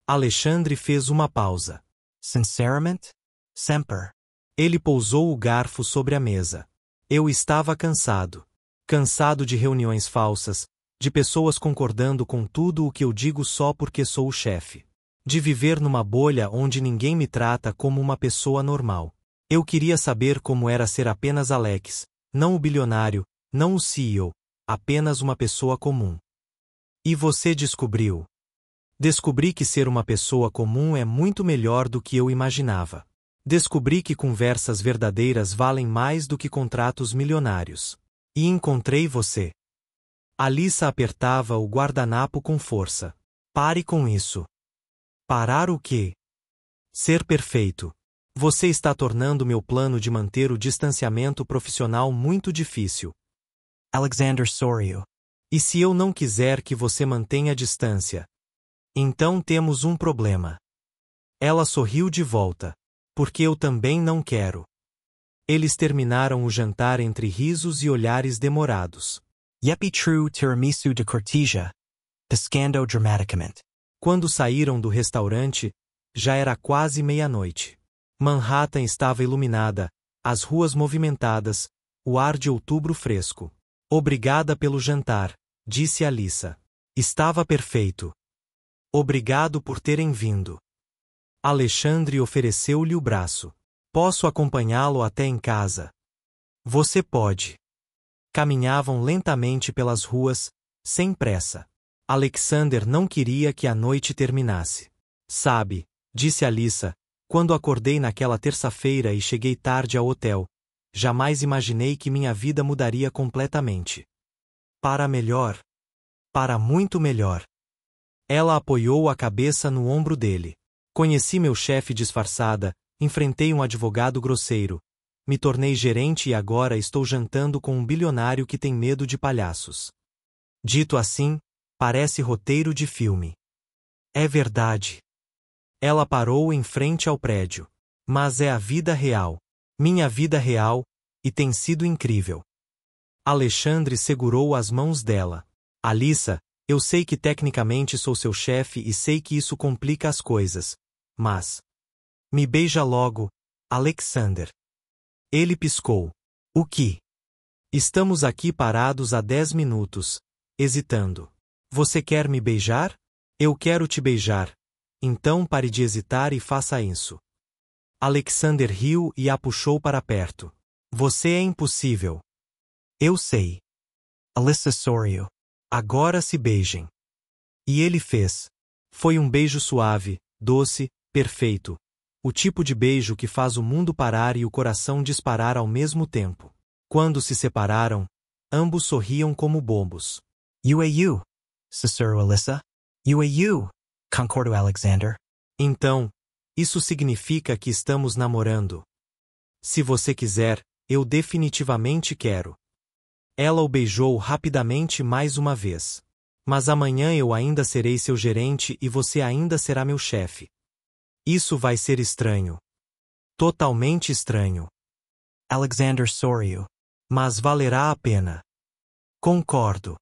Alexandre fez uma pausa. Sinceramente? Sempre. Ele pousou o garfo sobre a mesa. Eu estava cansado. Cansado de reuniões falsas, de pessoas concordando com tudo o que eu digo só porque sou o chefe. De viver numa bolha onde ninguém me trata como uma pessoa normal. Eu queria saber como era ser apenas Alex, não o bilionário, não o CEO, apenas uma pessoa comum. E você descobriu? Descobri que ser uma pessoa comum é muito melhor do que eu imaginava. Descobri que conversas verdadeiras valem mais do que contratos milionários. E encontrei você. Alyssa apertava o guardanapo com força. Pare com isso. Parar o quê? Ser perfeito. Você está tornando meu plano de manter o distanciamento profissional muito difícil. Alexander Sorio. E se eu não quiser que você mantenha a distância? Então temos um problema. Ela sorriu de volta. Porque eu também não quero. Eles terminaram o jantar entre risos e olhares demorados. Yepi true tiramisu de cortesia. Pescando dramaticamente. Quando saíram do restaurante, já era quase meia-noite. Manhattan estava iluminada, as ruas movimentadas, o ar de outubro fresco. Obrigada pelo jantar, disse Alyssa. Estava perfeito. Obrigado por terem vindo. Alexandre ofereceu-lhe o braço. Posso acompanhá-lo até em casa? Você pode. Caminhavam lentamente pelas ruas, sem pressa. Alexander não queria que a noite terminasse. Sabe, disse Alyssa, quando acordei naquela terça-feira e cheguei tarde ao hotel, jamais imaginei que minha vida mudaria completamente. Para melhor. Para muito melhor. Ela apoiou a cabeça no ombro dele. Conheci meu chefe disfarçada, enfrentei um advogado grosseiro, me tornei gerente e agora estou jantando com um bilionário que tem medo de palhaços. Dito assim, parece roteiro de filme. É verdade. Ela parou em frente ao prédio. Mas é a vida real. Minha vida real, e tem sido incrível. Alexandre segurou as mãos dela. Alissa, eu sei que tecnicamente sou seu chefe e sei que isso complica as coisas. Mas... me beija logo, Alexander. Ele piscou. O que? Estamos aqui parados há 10 minutos, hesitando. Você quer me beijar? Eu quero te beijar. Então pare de hesitar e faça isso. Alexander riu e a puxou para perto. Você é impossível. Eu sei. Alissa sorriu. Agora se beijem. E ele fez. Foi um beijo suave, doce, perfeito. O tipo de beijo que faz o mundo parar e o coração disparar ao mesmo tempo. Quando se separaram, ambos sorriam como bobos. You é you, sussurrou Alissa. You é you, concordou Alexander. Então, isso significa que estamos namorando. Se você quiser, eu definitivamente quero. Ela o beijou rapidamente mais uma vez. Mas amanhã eu ainda serei seu gerente e você ainda será meu chefe. Isso vai ser estranho. Totalmente estranho. Alexander sorriu. Mas valerá a pena. Concordo.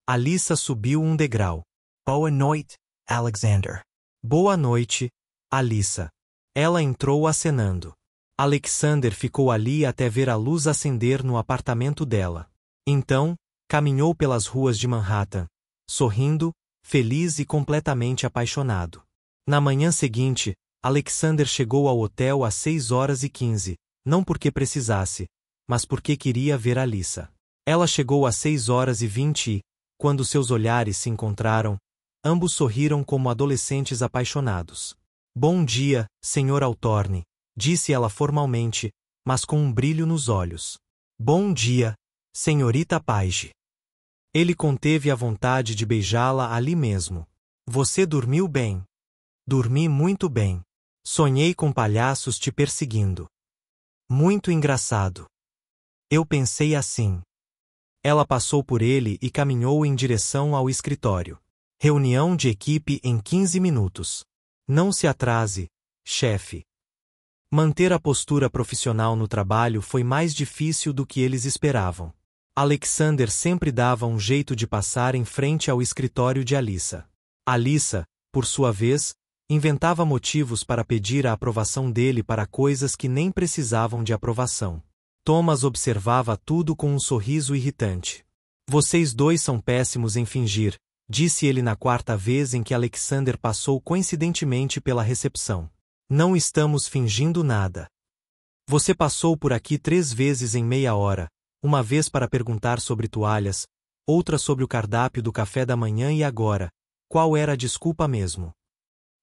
Alissa subiu um degrau. Boa noite, Alexander. Boa noite, Alissa. Ela entrou acenando. Alexander ficou ali até ver a luz acender no apartamento dela. Então, caminhou pelas ruas de Manhattan, sorrindo, feliz e completamente apaixonado. Na manhã seguinte, Alexander chegou ao hotel às 6h15, não porque precisasse, mas porque queria ver Alissa. Ela chegou às 6h20 e, quando seus olhares se encontraram, ambos sorriram como adolescentes apaixonados. Bom dia, Sr. Altorne, disse ela formalmente, mas com um brilho nos olhos. Bom dia, Senhorita Page. Ele conteve a vontade de beijá-la ali mesmo. Você dormiu bem? Dormi muito bem. Sonhei com palhaços te perseguindo. Muito engraçado. Eu pensei assim. Ela passou por ele e caminhou em direção ao escritório. Reunião de equipe em 15 minutos. Não se atrase, chefe. Manter a postura profissional no trabalho foi mais difícil do que eles esperavam. Alexander sempre dava um jeito de passar em frente ao escritório de Alissa. Alissa, por sua vez, inventava motivos para pedir a aprovação dele para coisas que nem precisavam de aprovação. Thomas observava tudo com um sorriso irritante. Vocês dois são péssimos em fingir, disse ele na quarta vez em que Alexander passou coincidentemente pela recepção. Não estamos fingindo nada. Você passou por aqui 3 vezes em meia hora, uma vez para perguntar sobre toalhas, outra sobre o cardápio do café da manhã e agora, qual era a desculpa mesmo?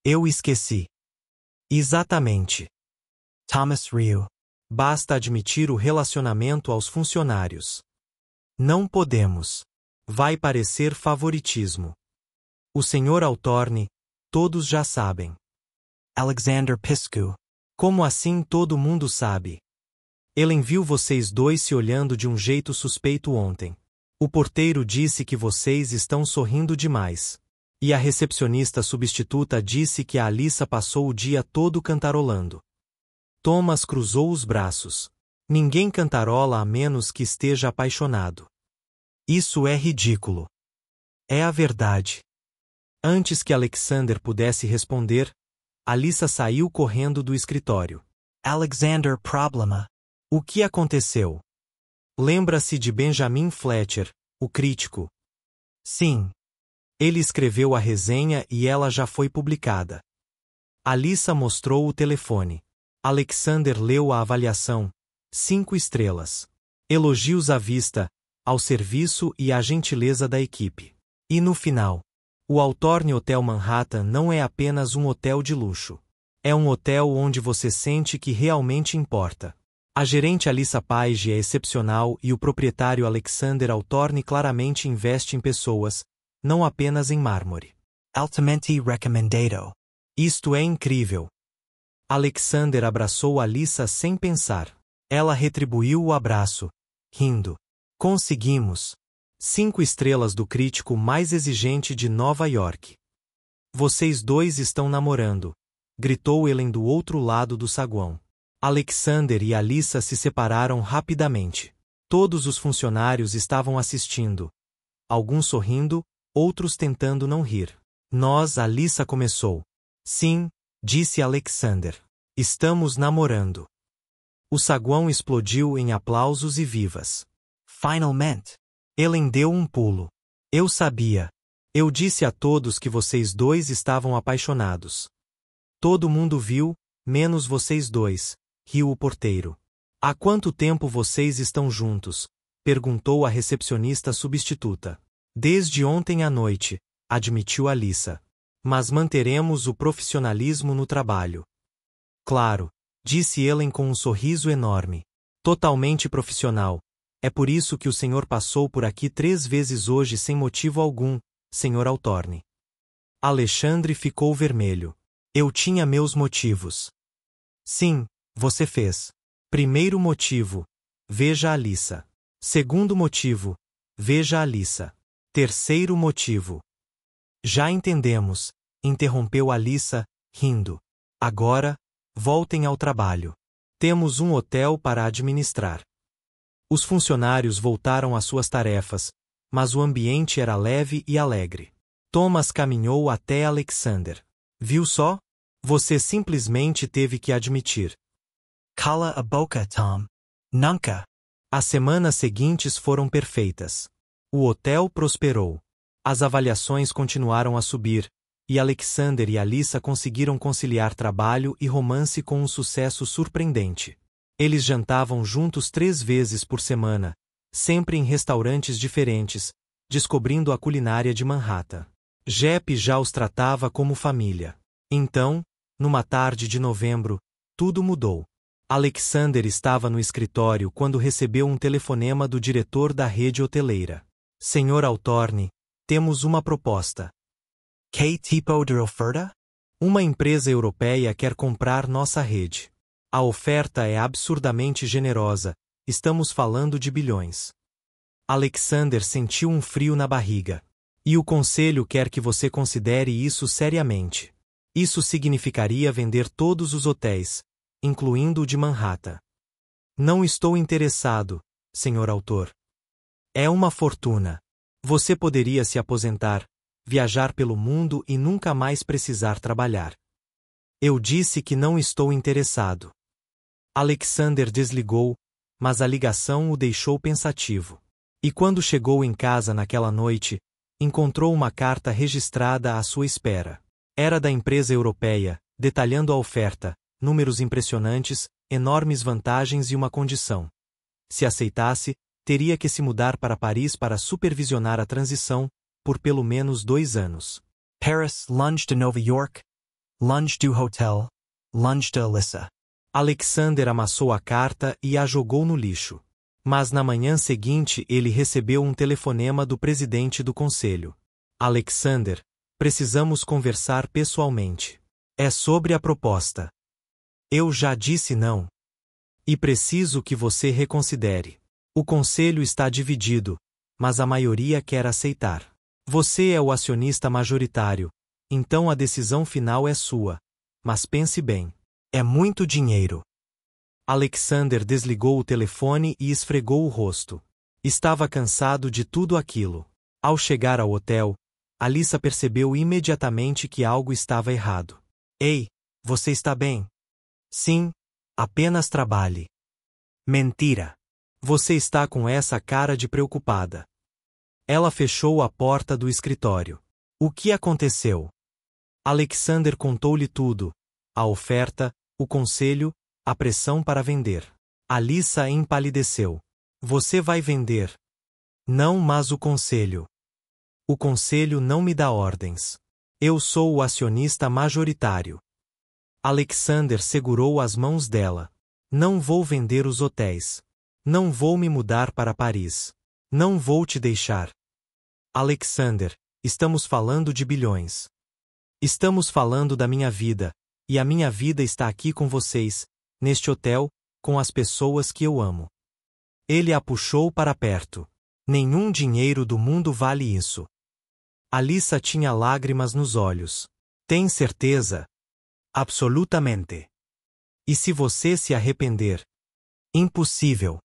Eu esqueci. Exatamente. Thomas riu. Basta admitir o relacionamento aos funcionários. Não podemos. Vai parecer favoritismo. O Sr. Altorne, todos já sabem. Alexander piscou. Como assim todo mundo sabe? Ele viu vocês dois se olhando de um jeito suspeito ontem. O porteiro disse que vocês estão sorrindo demais. E a recepcionista substituta disse que a Alissa passou o dia todo cantarolando. Thomas cruzou os braços. Ninguém cantarola a menos que esteja apaixonado. Isso é ridículo. É a verdade. Antes que Alexander pudesse responder, Alissa saiu correndo do escritório. Alexander problema. O que aconteceu? Lembra-se de Benjamin Fletcher, o crítico? Sim. Ele escreveu a resenha e ela já foi publicada. Alissa mostrou o telefone. Alexander leu a avaliação. 5 estrelas. Elogios à vista, ao serviço e à gentileza da equipe. E no final, o Altorne Hotel Manhattan não é apenas um hotel de luxo. É um hotel onde você sente que realmente importa. A gerente Alissa Page é excepcional e o proprietário Alexander Altorne claramente investe em pessoas, não apenas em mármore. Altamente recomendado. Isto é incrível. Alexander abraçou Alissa sem pensar. Ela retribuiu o abraço, rindo. Conseguimos. 5 estrelas do crítico mais exigente de Nova York. Vocês dois estão namorando, gritou Ellen do outro lado do saguão. Alexander e Alissa se separaram rapidamente. Todos os funcionários estavam assistindo. Alguns sorrindo, outros tentando não rir. Alissa começou. Sim, disse Alexander. Estamos namorando. O saguão explodiu em aplausos e vivas. Finalmente. Ellen deu um pulo. Eu sabia. Eu disse a todos que vocês dois estavam apaixonados. Todo mundo viu, menos vocês dois, riu o porteiro. Há quanto tempo vocês estão juntos? Perguntou a recepcionista substituta. Desde ontem à noite, admitiu Alissa. Mas manteremos o profissionalismo no trabalho. Claro, disse Ellen com um sorriso enorme. Totalmente profissional. É por isso que o senhor passou por aqui 3 vezes hoje sem motivo algum, Sr. Altorne. Alexandre ficou vermelho. Eu tinha meus motivos. Sim, você fez. Primeiro motivo. Veja Alissa. Segundo motivo. Veja Alissa. Terceiro motivo. Já entendemos, interrompeu Alissa, rindo. Agora, voltem ao trabalho. Temos um hotel para administrar. Os funcionários voltaram às suas tarefas, mas o ambiente era leve e alegre. Thomas caminhou até Alexander. Viu só? Você simplesmente teve que admitir. Cala a boca, Tom. Nunca. As semanas seguintes foram perfeitas. O hotel prosperou. As avaliações continuaram a subir, e Alexander e Alissa conseguiram conciliar trabalho e romance com um sucesso surpreendente. Eles jantavam juntos 3 vezes por semana, sempre em restaurantes diferentes, descobrindo a culinária de Manhattan. Jep já os tratava como família. Então, numa tarde de novembro, tudo mudou. Alexander estava no escritório quando recebeu um telefonema do diretor da rede hoteleira. Sr. Altorne, temos uma proposta. Que tipo de oferta? Uma empresa europeia quer comprar nossa rede. A oferta é absurdamente generosa, estamos falando de bilhões. Alexander sentiu um frio na barriga. E o conselho quer que você considere isso seriamente. Isso significaria vender todos os hotéis, incluindo o de Manhattan. Não estou interessado, Sr. Autor. É uma fortuna. Você poderia se aposentar, viajar pelo mundo e nunca mais precisar trabalhar. Eu disse que não estou interessado. Alexander desligou, mas a ligação o deixou pensativo. E quando chegou em casa naquela noite, encontrou uma carta registrada à sua espera. Era da empresa europeia, detalhando a oferta, números impressionantes, enormes vantagens e uma condição. Se aceitasse, teria que se mudar para Paris para supervisionar a transição, por pelo menos 2 anos. Paris, lunch de Nova York, lunch do hotel, lunch de Alissa. Alexander amassou a carta e a jogou no lixo. Mas na manhã seguinte ele recebeu um telefonema do presidente do conselho. Alexander, precisamos conversar pessoalmente. É sobre a proposta. Eu já disse não. E preciso que você reconsidere. O conselho está dividido, mas a maioria quer aceitar. Você é o acionista majoritário, então a decisão final é sua. Mas pense bem. É muito dinheiro. Alexander desligou o telefone e esfregou o rosto. Estava cansado de tudo aquilo. Ao chegar ao hotel, Alissa percebeu imediatamente que algo estava errado. Ei, você está bem? Sim, apenas trabalhe. Mentira. Você está com essa cara de preocupada. Ela fechou a porta do escritório. O que aconteceu? Alexander contou-lhe tudo: a oferta, o conselho, a pressão para vender. Alissa empalideceu. Você vai vender? Não, mas o conselho. O conselho não me dá ordens. Eu sou o acionista majoritário. Alexander segurou as mãos dela. Não vou vender os hotéis. Não vou me mudar para Paris. Não vou te deixar. Alexander, estamos falando de bilhões. Estamos falando da minha vida, e a minha vida está aqui com vocês, neste hotel, com as pessoas que eu amo. Ele a puxou para perto. Nenhum dinheiro do mundo vale isso. Alissa tinha lágrimas nos olhos. Tem certeza? Absolutamente. E se você se arrepender? Impossível.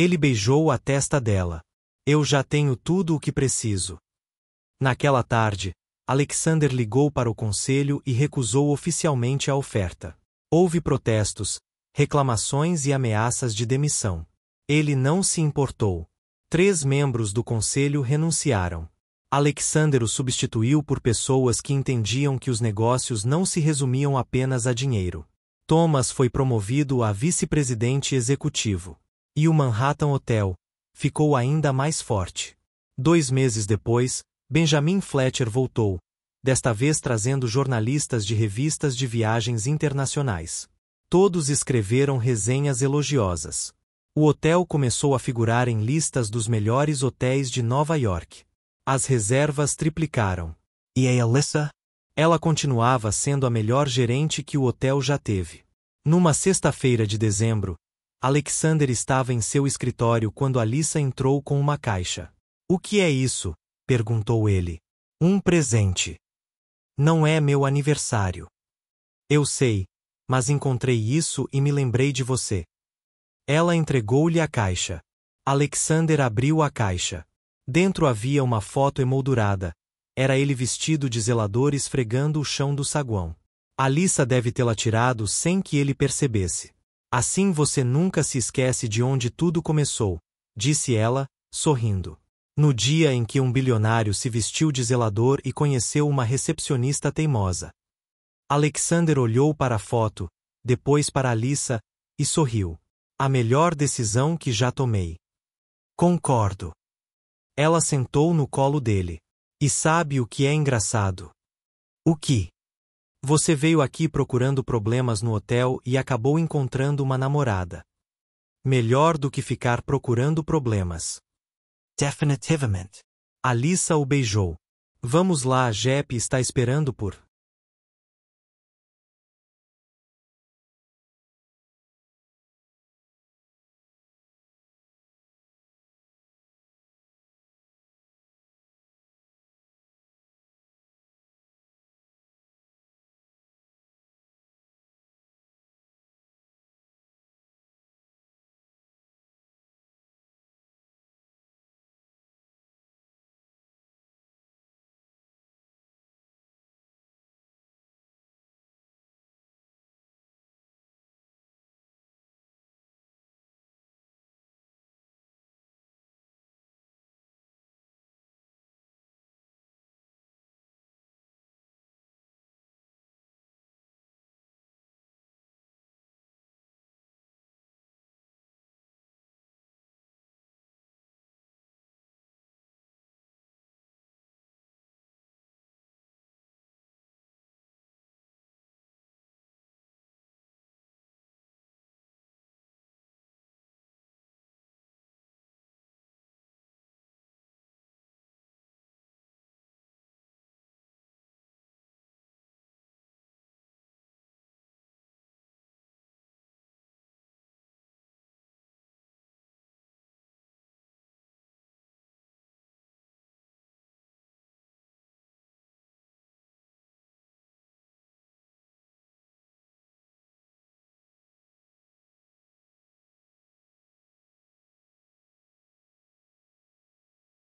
Ele beijou a testa dela. Eu já tenho tudo o que preciso. Naquela tarde, Alexander ligou para o conselho e recusou oficialmente a oferta. Houve protestos, reclamações e ameaças de demissão. Ele não se importou. 3 membros do conselho renunciaram. Alexander o substituiu por pessoas que entendiam que os negócios não se resumiam apenas a dinheiro. Thomas foi promovido a vice-presidente executivo. E o Manhattan Hotel ficou ainda mais forte. 2 meses depois, Benjamin Fletcher voltou, desta vez trazendo jornalistas de revistas de viagens internacionais. Todos escreveram resenhas elogiosas. O hotel começou a figurar em listas dos melhores hotéis de Nova York. As reservas triplicaram. E a Alyssa? Ela continuava sendo a melhor gerente que o hotel já teve. Numa sexta-feira de dezembro, Alexander estava em seu escritório quando Alyssa entrou com uma caixa. O que é isso? Perguntou ele. Um presente. Não é meu aniversário. Eu sei, mas encontrei isso e me lembrei de você. Ela entregou-lhe a caixa. Alexander abriu a caixa. Dentro havia uma foto emoldurada. Era ele vestido de zelador esfregando o chão do saguão. Alyssa deve tê-la tirado sem que ele percebesse. Assim você nunca se esquece de onde tudo começou, disse ela, sorrindo. No dia em que um bilionário se vestiu de zelador e conheceu uma recepcionista teimosa. Alexander olhou para a foto, depois para Alyssa, e sorriu. A melhor decisão que já tomei. Concordo. Ela sentou no colo dele. E sabe o que é engraçado? O que? Você veio aqui procurando problemas no hotel e acabou encontrando uma namorada. Melhor do que ficar procurando problemas. Definitivamente. Alyssa o beijou. Vamos lá, a Jep está esperando por